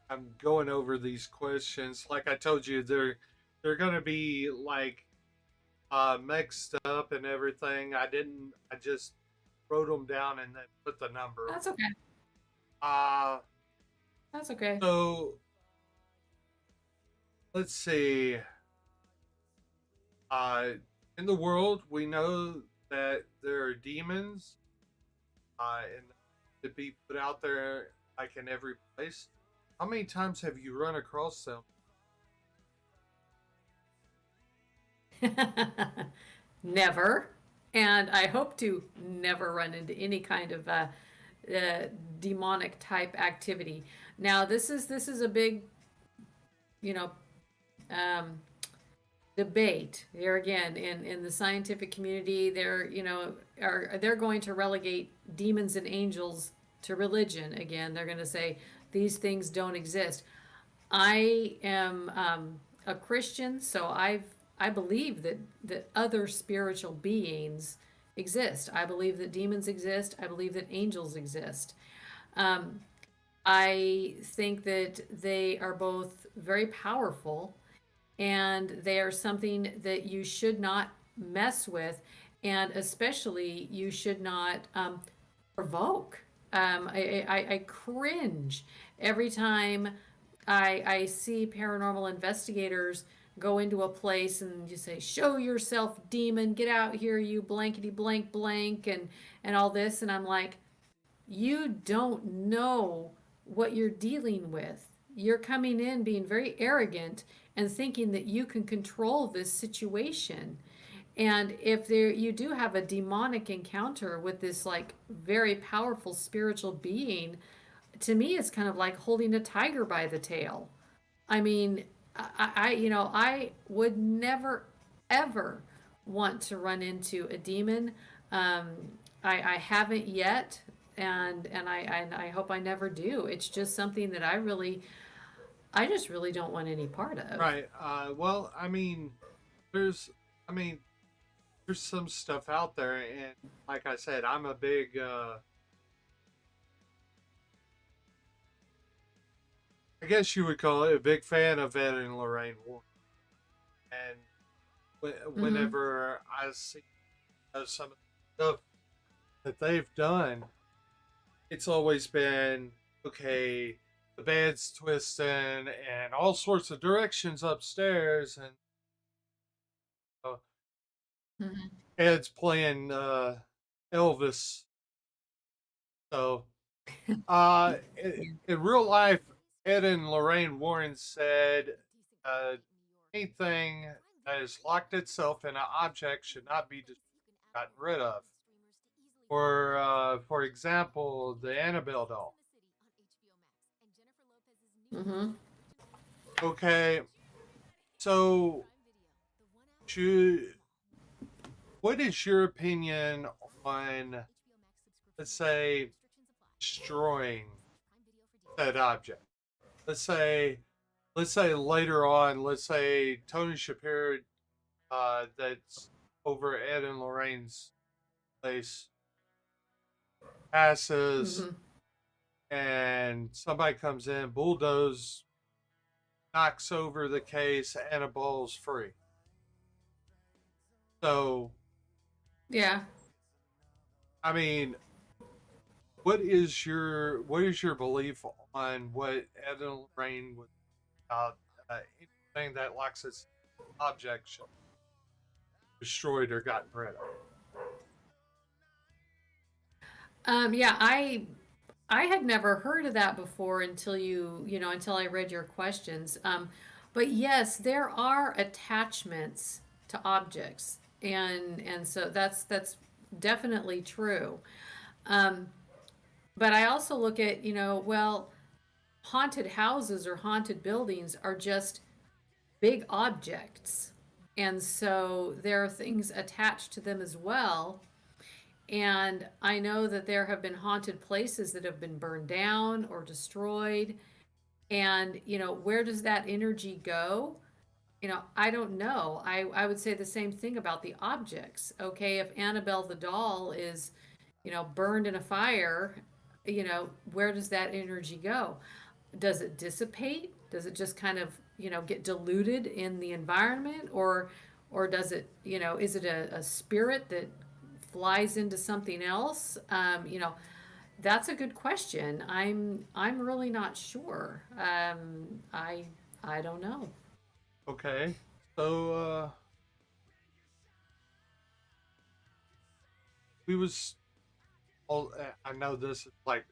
Speaker 1: I'm going over these questions. Like I told you, they're gonna be like mixed up and everything. I didn't. I just wrote them down and then put the number.
Speaker 8: That's okay.
Speaker 1: Uh
Speaker 8: That's okay.
Speaker 1: so let's see. Uh, in the world, we know that there are demons, and to be put out there like in every place. How many times have you run across them?
Speaker 8: Never. And I hope to never run into any kind of demonic type activity. Now, this is a big, you know, um, debate here again in the scientific community. They're going to relegate demons and angels to religion again. They're going to say these things don't exist. I am a Christian, so I believe that other spiritual beings exist. I believe that demons exist. I believe that angels exist. Um, I think that they are both very powerful, and they are something that you should not mess with, and especially you should not provoke. I cringe every time I see paranormal investigators go into a place and you say, "Show yourself, demon! Get out here, you blankety blank blank," and all this, and I'm like, you don't know what you're dealing with. You're coming in being very arrogant and thinking that you can control this situation. And if you do have a demonic encounter with this like very powerful spiritual being, to me it's kind of like holding a tiger by the tail. I mean, I would never ever want to run into a demon. Um, I haven't yet, and I hope I never do. It's just something that I just really don't want any part of.
Speaker 1: Right. Well, there's, I mean, there's some stuff out there, and like I said, I'm a big, I guess you would call it a big fan of Ed and Lorraine Warren. And
Speaker 8: Mm-hmm.
Speaker 1: whenever I see some of the stuff that they've done, it's always been okay. The bed's twisting and all sorts of directions upstairs, and uh,
Speaker 8: Mm-hmm.
Speaker 1: Ed's playing Elvis. So, in real life, Ed and Lorraine Warren said uh, anything that has locked itself in an object should not be gotten rid of. For example, the Annabelle doll.
Speaker 8: Mm-hmm.
Speaker 1: Okay, so should, what is your opinion on, let's say, destroying that object? Let's say, later on, let's say Tony Shapiro, that's over Ed and Lorraine's place, passes,
Speaker 8: Mm-hmm.
Speaker 1: and somebody comes in, bulldoze, knocks over the case, Annabelle's free. So,
Speaker 8: Yeah.
Speaker 1: I mean, what is your belief on what Ed and Lorraine would about anything that locks its object should be destroyed or gotten rid of?
Speaker 8: Yeah, I had never heard of that before until until I read your questions. But yes, there are attachments to objects, and so that's definitely true. Um, but I also look at, well, haunted houses or haunted buildings are just big objects. And so there are things attached to them as well. And I know that there have been haunted places that have been burned down or destroyed. And, where does that energy go? I don't know. I would say the same thing about the objects. Okay, if Annabelle the doll is, burned in a fire, where does that energy go? Does it dissipate? Does it just kind of, get diluted in the environment? Or does it, is it a spirit that flies into something else? That's a good question. I'm really not sure. I don't know.
Speaker 1: Okay. So we was all I know this is like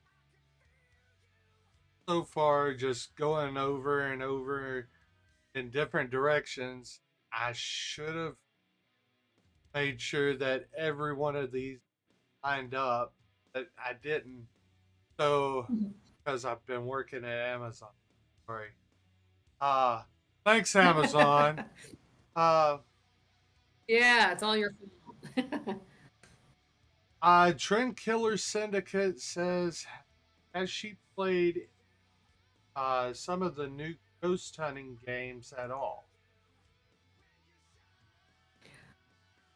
Speaker 1: so far just going over and over in different directions. I should have made sure that every one of these lined up, but I didn't. So because I've been working at Amazon. Sorry. Thanks Amazon. Uh
Speaker 8: Yeah, it's all your fault.
Speaker 1: Trend Killer Syndicate says, has she played some of the new ghost hunting games at all?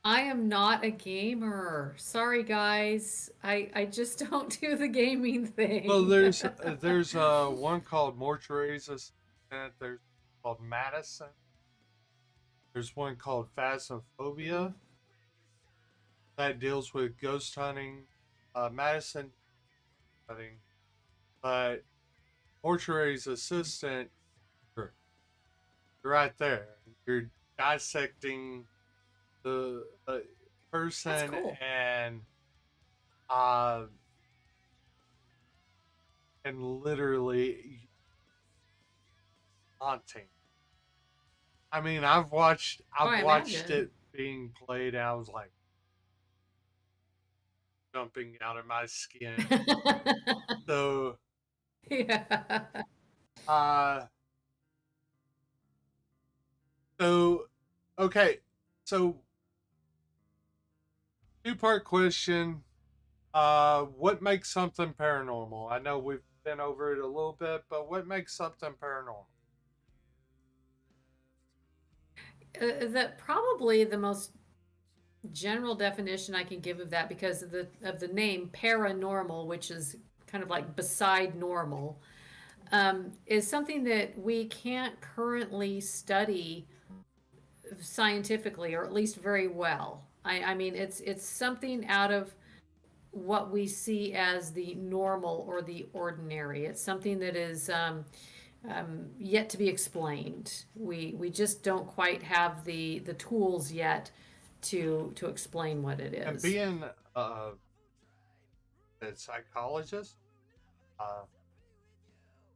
Speaker 8: I am not a gamer. Sorry, guys. I just don't do the gaming
Speaker 1: Well,
Speaker 8: thing.
Speaker 1: there's one called Mortuaries Assistant. There's called Madison. There's one called Phasmophobia that deals with ghost hunting. Madison hunting, but Mortuaries Assistant, you're right there. You're dissecting the
Speaker 8: That's
Speaker 1: person
Speaker 8: cool.
Speaker 1: uh and literally haunting. I mean,
Speaker 8: Oh,
Speaker 1: I've
Speaker 8: I
Speaker 1: watched
Speaker 8: imagine.
Speaker 1: it being played. And I was like jumping out of my skin. So,
Speaker 8: Yeah.
Speaker 1: uh, so okay. So, two-part question. What makes something paranormal? I know we've been over it a little bit, but what makes something paranormal?
Speaker 8: That probably the most general definition I can give of that because of the name paranormal, which is kind of like beside normal, is something that we can't currently study scientifically, or at least very well. I mean, it's something out of what we see as the normal or the ordinary. It's something that is yet to be explained. We just don't quite have the tools yet to explain what it
Speaker 1: And
Speaker 8: is.
Speaker 1: being a psychologist, uh,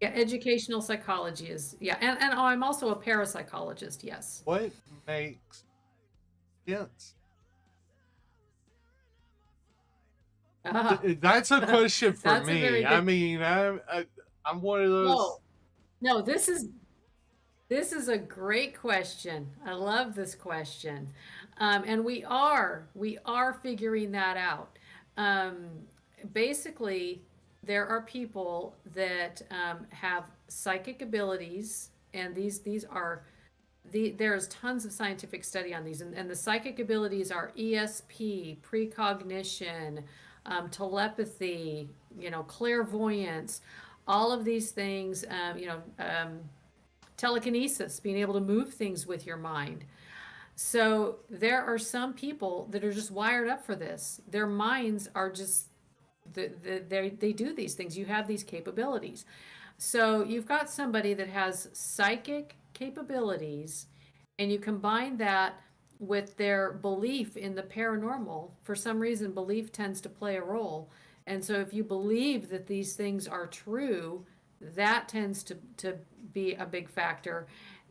Speaker 8: Yeah, educational psychology is, yeah, and oh, I'm also a parapsychologist. Yes.
Speaker 1: what makes sense?
Speaker 8: Ah,
Speaker 1: That's a question for
Speaker 8: that's a
Speaker 1: me.
Speaker 8: very
Speaker 1: I
Speaker 8: good.
Speaker 1: mean, I'm one of those.
Speaker 8: No, no, this is a great question. I love this question, and we are figuring that out. Um, Basically, there are people that have psychic abilities, and these are there's tons of scientific study on these, and the psychic abilities are ESP, precognition, telepathy, clairvoyance, all of these things, telekinesis, being able to move things with your mind. So there are some people that are just wired up for this. Their minds are just they do these things. You have these capabilities. So you've got somebody that has psychic capabilities, and you combine that with their belief in the paranormal. For some reason, belief tends to play a role. And so if you believe that these things are true, that tends to be a big factor.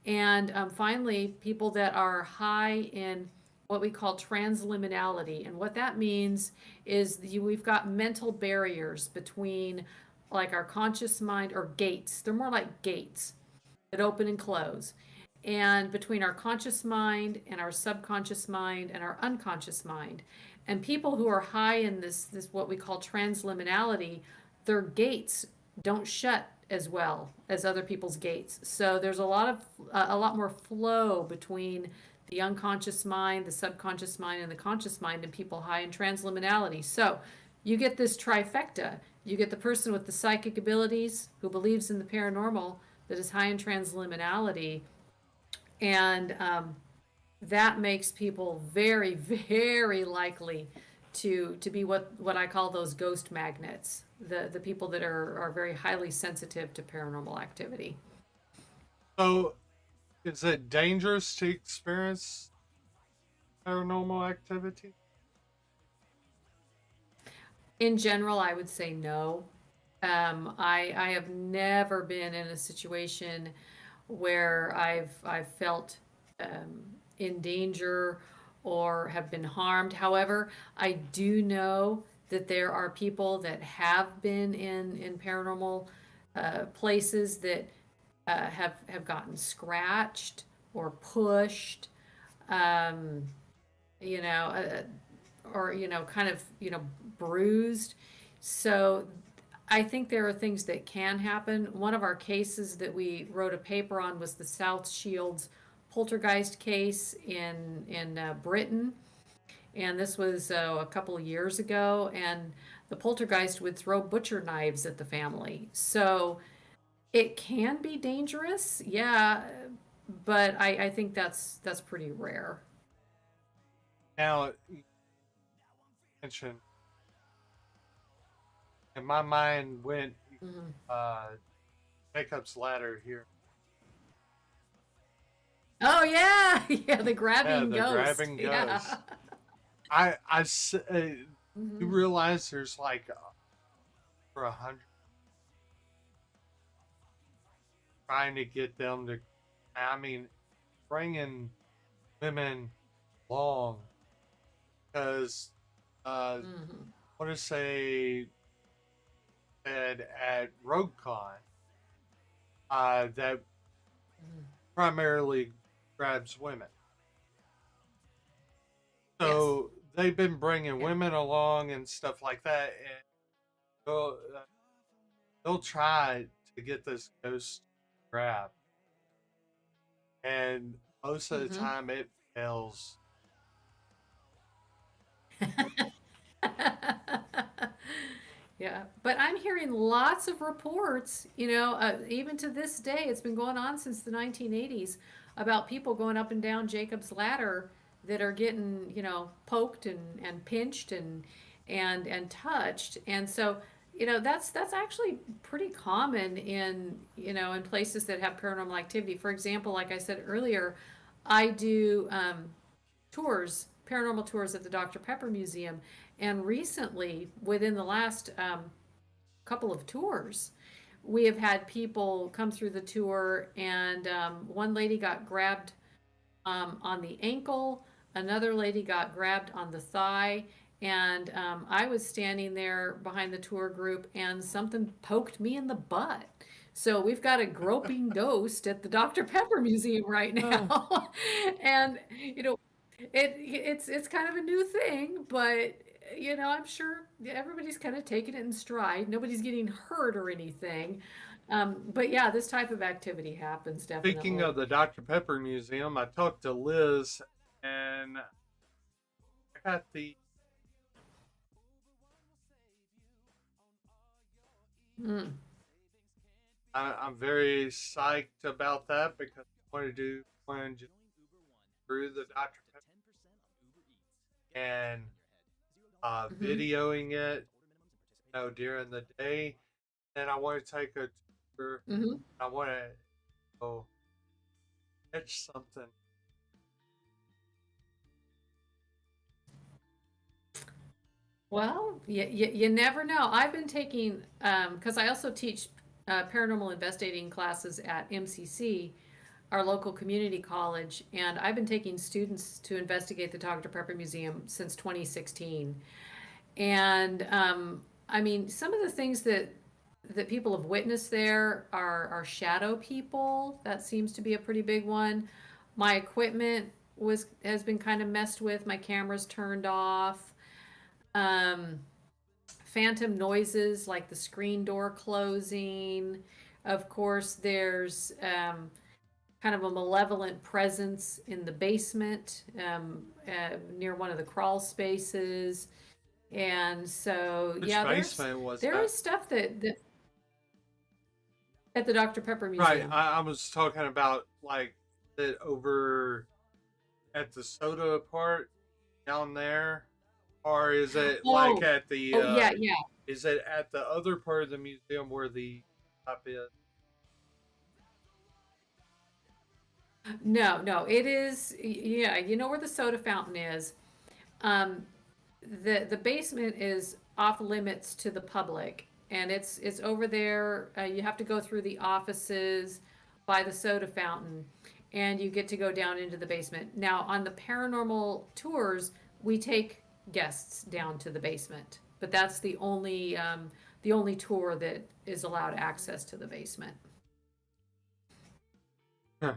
Speaker 8: And finally, people that are high in what we call transliminality. And what that means is we've got mental barriers between like our conscious mind, or gates. They're more like gates that open and close. And between our conscious mind and our subconscious mind and our unconscious mind. And people who are high in this what we call transliminality, their gates don't shut as well as other people's gates. So there's a lot more flow between the unconscious mind, the subconscious mind, and the conscious mind in people high in transliminality. So you get this trifecta. You get the person with the psychic abilities who believes in the paranormal that is high in transliminality, and that makes people very, very likely to be what I call those ghost magnets. The people that are very highly sensitive to paranormal activity.
Speaker 1: So Is it dangerous to experience paranormal activity?
Speaker 8: In general, I would say no. I have never been in a situation where I've felt in danger or have been harmed. However, I do know that there are people that have been in paranormal places that have gotten scratched or pushed, um, you know, or kind of bruised. So I think there are things that can happen. One of our cases that we wrote a paper on was the South Shields poltergeist case in Britain, and this was a couple of years ago. And the poltergeist would throw butcher knives at the family, so it can be dangerous, yeah. But I think that's pretty rare.
Speaker 1: Now, you mentioned, and my mind went
Speaker 8: Mhm.
Speaker 1: uh, Jacob's ladder here.
Speaker 8: Oh yeah, yeah, the
Speaker 1: Yeah,
Speaker 8: grabbing
Speaker 1: the
Speaker 8: ghost.
Speaker 1: grabbing
Speaker 8: Yeah.
Speaker 1: ghost. You
Speaker 8: Mhm.
Speaker 1: realize there's like over 100 trying to get them to. I mean, bringing women along because I
Speaker 8: Mhm.
Speaker 1: want to say that at RogueCon that
Speaker 8: Mhm.
Speaker 1: primarily grabs women.
Speaker 8: Yes.
Speaker 1: So they've been bringing
Speaker 8: Yeah.
Speaker 1: women along and stuff like that, and they'll, uh, they'll try to get this ghost grab, and most of the
Speaker 8: Mhm.
Speaker 1: time it fails.
Speaker 8: Yeah, but I'm hearing lots of reports, even to this day, it's been going on since the 1980s, about people going up and down Jacob's ladder that are getting, poked and pinched and touched. And so, that's actually pretty common in places that have paranormal activity. For example, like I said earlier, I do tours, paranormal tours at the Dr. Pepper Museum. And recently, within the last couple of tours, we have had people come through the tour, and one lady got grabbed on the ankle, another lady got grabbed on the thigh, and I was standing there behind the tour group, and something poked me in the butt. So we've got a groping ghost at the Dr. Pepper Museum right
Speaker 1: Oh.
Speaker 8: now, and it's kind of a new thing, but I'm sure everybody's kind of taking it in stride. Nobody's getting hurt or anything. But yeah, this type of activity happens
Speaker 1: Speaking
Speaker 8: definitely.
Speaker 1: of the Dr. Pepper Museum, I talked to Liz, and I got the.
Speaker 8: Mm.
Speaker 1: I'm very psyched about that because I want to do plan just through the Dr. Pepper and
Speaker 8: Hmm.
Speaker 1: videoing it, during the day. Then I want to take a tour.
Speaker 8: Hmm.
Speaker 1: I want to go catch something.
Speaker 8: Well, you never know. I've been taking, because I also teach paranormal investigating classes at MCC, our local community college, and I've been taking students to investigate the Dr. Pepper Museum since 2016. And I mean, some of the things that people have witnessed there are shadow people. That seems to be a pretty big one. My equipment has been kind of messed with. My camera's turned off. Um, Phantom noises like the screen door closing. Of course, there's kind of a malevolent presence in the basement near one of the crawl spaces. And so,
Speaker 1: Which
Speaker 8: yeah,
Speaker 1: basement was
Speaker 8: there
Speaker 1: that?
Speaker 8: is stuff that at the Dr. Pepper
Speaker 1: Right,
Speaker 8: Museum.
Speaker 1: I was talking about like it over at the soda part down there, or is it like
Speaker 8: Oh,
Speaker 1: at the?
Speaker 8: oh yeah, yeah.
Speaker 1: Is it at the other part of the museum where the top is?
Speaker 8: No, no, it is, yeah, you know where the soda fountain is. Um, the basement is off limits to the public, and it's over there. You have to go through the offices by the soda fountain, and you get to go down into the basement. Now, on the paranormal tours, we take guests down to the basement, but that's the only tour that is allowed access to the basement.
Speaker 1: Huh.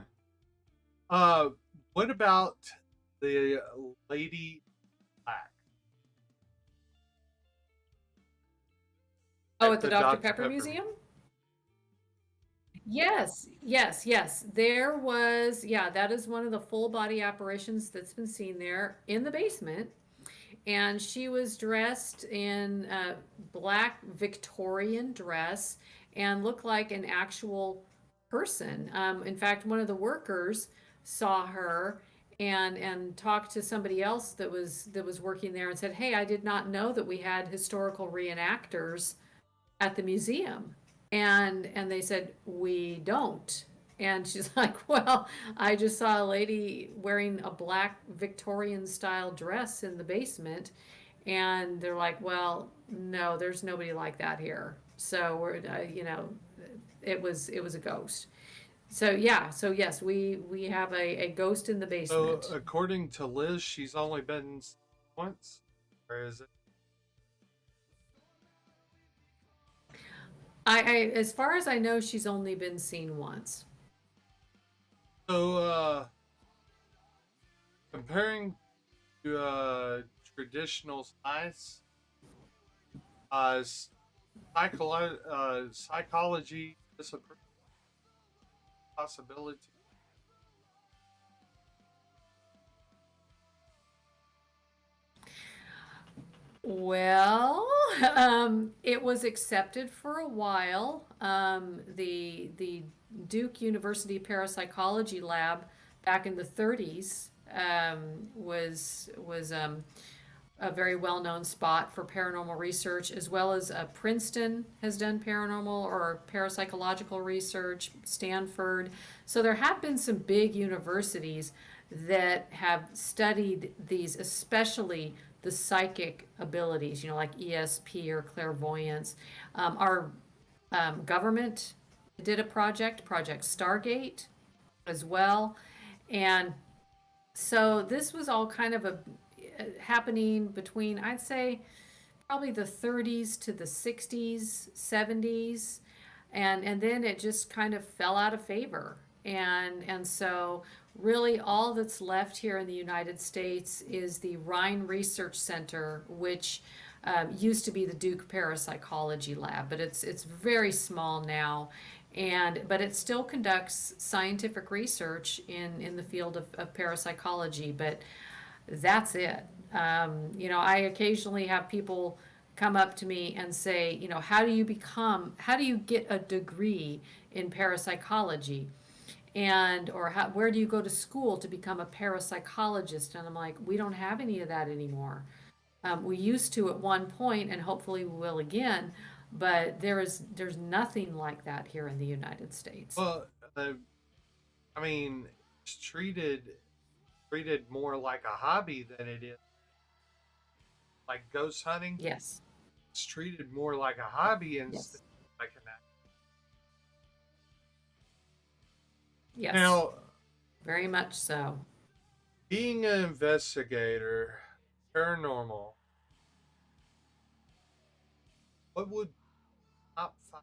Speaker 1: Uh, what about the Lady Black
Speaker 8: Oh,
Speaker 1: at
Speaker 8: at the
Speaker 1: the
Speaker 8: Dr.
Speaker 1: Dr.
Speaker 8: Pepper
Speaker 1: Pepper?
Speaker 8: Museum? Yes, yes, yes. There was, yeah, that is one of the full body apparitions that's been seen there in the basement. And she was dressed in a black Victorian dress and looked like an actual person. In fact, one of the workers saw her and talked to somebody else that was working there and said, "Hey, I did not know that we had historical reenactors at the museum." And they said, "We don't." And she's like, "Well, I just saw a lady wearing a black Victorian style dress in the basement." And they're like, "Well, no, there's nobody like that here." So we're, it was a ghost. So yeah, so yes, we have a ghost in the
Speaker 1: So,
Speaker 8: basement.
Speaker 1: according to Liz, she's only been once, or is it?
Speaker 8: I as far as I know, she's only been seen once.
Speaker 1: So, comparing to traditional science, uh, psychology is a possibility.
Speaker 8: Well, it was accepted for a while. The Duke University Parapsychology Lab back in the 30s was a very well-known spot for paranormal research, as well as Princeton has done paranormal or parapsychological research, Stanford. So there have been some big universities that have studied these, especially the psychic abilities, like ESP or clairvoyance. Our government did a Project Stargate, as well. And so this was all kind of a happening between, I'd say, probably the 30s to the 60s, 70s, and then it just kind of fell out of favor. And so really all that's left here in the United States is the Rhine Research Center, which used to be the Duke Parapsychology Lab, but it's very small now. But it still conducts scientific research in the field of parapsychology, but that's it. I occasionally have people come up to me and say, how do you get a degree in parapsychology? Where do you go to school to become a parapsychologist? And I'm like, we don't have any of that anymore. We used to at one point, and hopefully we will again, but there's nothing like that here in the United States.
Speaker 1: Well, I mean, it's treated more like a hobby than it is like ghost hunting.
Speaker 8: Yes,
Speaker 1: It's treated more like a hobby instead
Speaker 8: yes,
Speaker 1: of like an act.
Speaker 8: yes,
Speaker 1: Now,
Speaker 8: very much so.
Speaker 1: being an investigator, paranormal, what would top five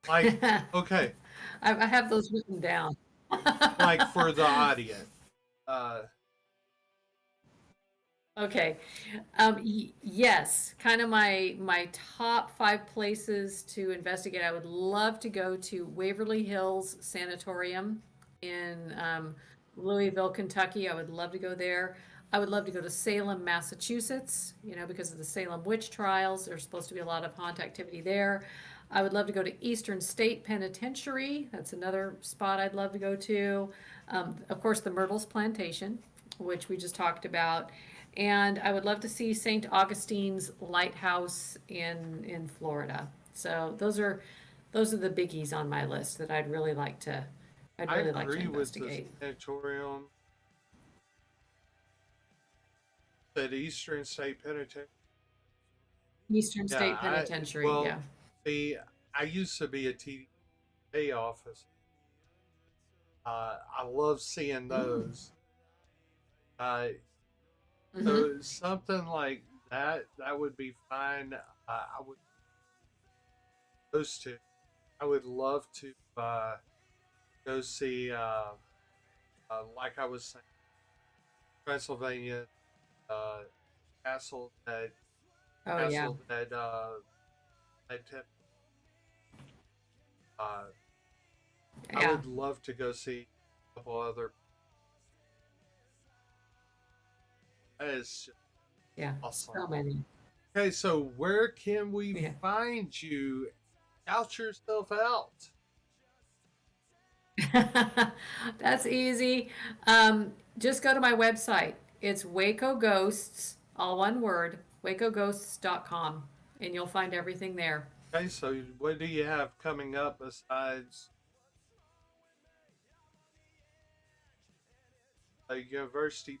Speaker 1: like? Okay,
Speaker 8: I have those written down.
Speaker 1: like for the audience. Uh,
Speaker 8: Okay. Yes, kind of my top 5 places to investigate. I would love to go to Waverly Hills Sanatorium in Louisville, Kentucky. I would love to go there. I would love to go to Salem, Massachusetts, because of the Salem witch trials. There's supposed to be a lot of haunt activity there. I would love to go to Eastern State Penitentiary. That's another spot I'd love to go to. Of course, the Myrtles Plantation, which we just talked about. And I would love to see St. Augustine's Lighthouse in Florida. So those are the biggies on my list that I'd really like to
Speaker 1: I agree with the
Speaker 8: investigate.
Speaker 1: sanatorium at Eastern State Penitentiary.
Speaker 8: Eastern
Speaker 1: Yeah,
Speaker 8: State Penitentiary, yeah.
Speaker 1: see, I used to be a TDA office. I love seeing those.
Speaker 8: Hmm.
Speaker 1: So something like that would be fine. I would those two. I would love to go see, like I was saying, Pennsylvania uh, castle that
Speaker 8: Oh yeah.
Speaker 1: castle that that tip. Uh, I
Speaker 8: Yeah.
Speaker 1: would love to go see a couple other. That is just
Speaker 8: Yeah.
Speaker 1: awesome.
Speaker 8: So many.
Speaker 1: Okay, so where can we
Speaker 8: Yeah.
Speaker 1: find you? Shout yourself out.
Speaker 8: That's easy. Just go to my website. It's Waco Ghosts, all one word, wacoghosts.com, and you'll find everything there.
Speaker 1: Okay, so what do you have coming up besides a university?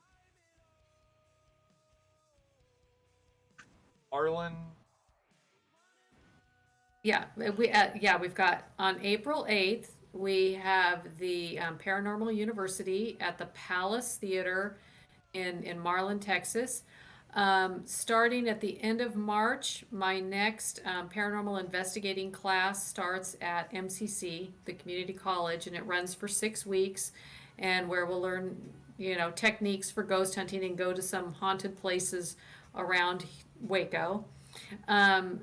Speaker 1: Arlen?
Speaker 8: Yeah, we've got on April 8th, we have the Paranormal University at the Palace Theater in Marlin, Texas. Starting at the end of March, my next paranormal investigating class starts at MCC, the community college, and it runs for 6 weeks, and where we'll learn, techniques for ghost hunting and go to some haunted places around Waco. Um,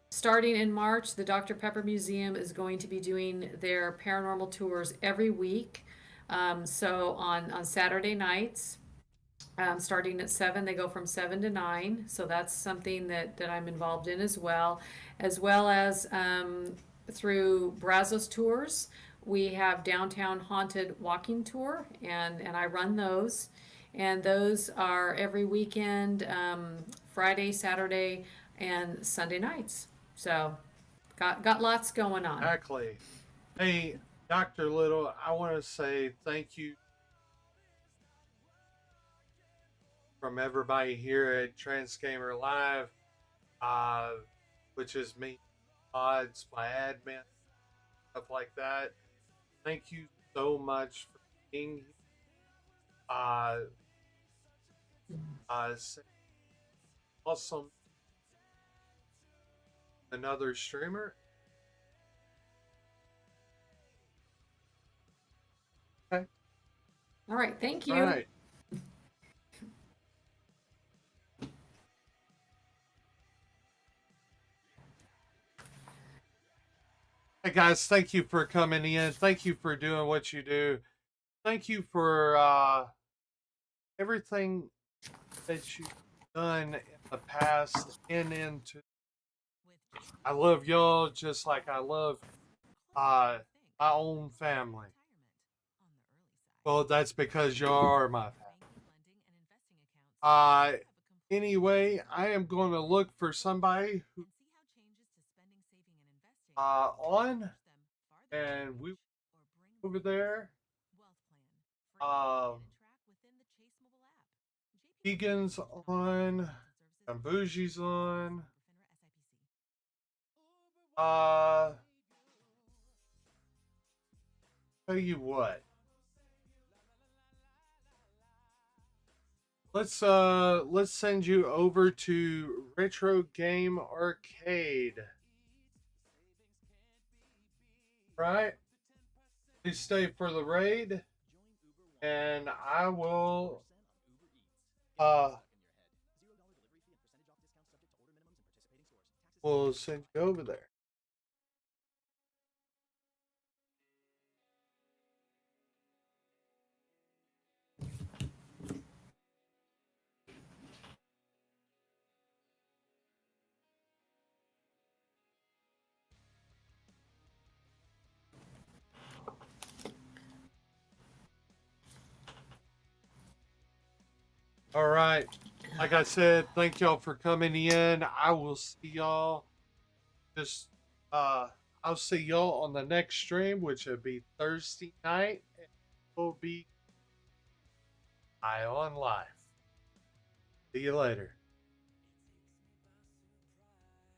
Speaker 8: Starting in March, the Dr. Pepper Museum is going to be doing their paranormal tours every week. So on Saturday nights, starting at 7, they go from 7 to 9. So that's something that I'm involved in as well as through Brazos Tours. We have Downtown Haunted Walking Tour, and I run those. And those are every weekend, Friday, Saturday, and Sunday nights. So got lots going on.
Speaker 1: Exactly. Hey, Dr. Little, I want to say thank you from everybody here at Transgamer Live, which is me, mods, my admin, stuff like that. Thank you so much for being here. Awesome. Another streamer. Okay.
Speaker 8: All right, thank you.
Speaker 1: All right. Hey guys, thank you for coming in. Thank you for doing what you do. Thank you for everything that you've done in the past and into. I love y'all just like I love my own family. Well, that's because you are my family. Anyway, I am going to look for somebody who on, and we over there. Vegan's on, and Bougie's on. Tell you what. Let's send you over to Retro Game Arcade. Right? Please stay for the raid, and I will we'll send you over there. All right. Like I said, thank y'all for coming in. I will see y'all just I'll see y'all on the next stream, which will be Thursday night. It will be on live. See you later.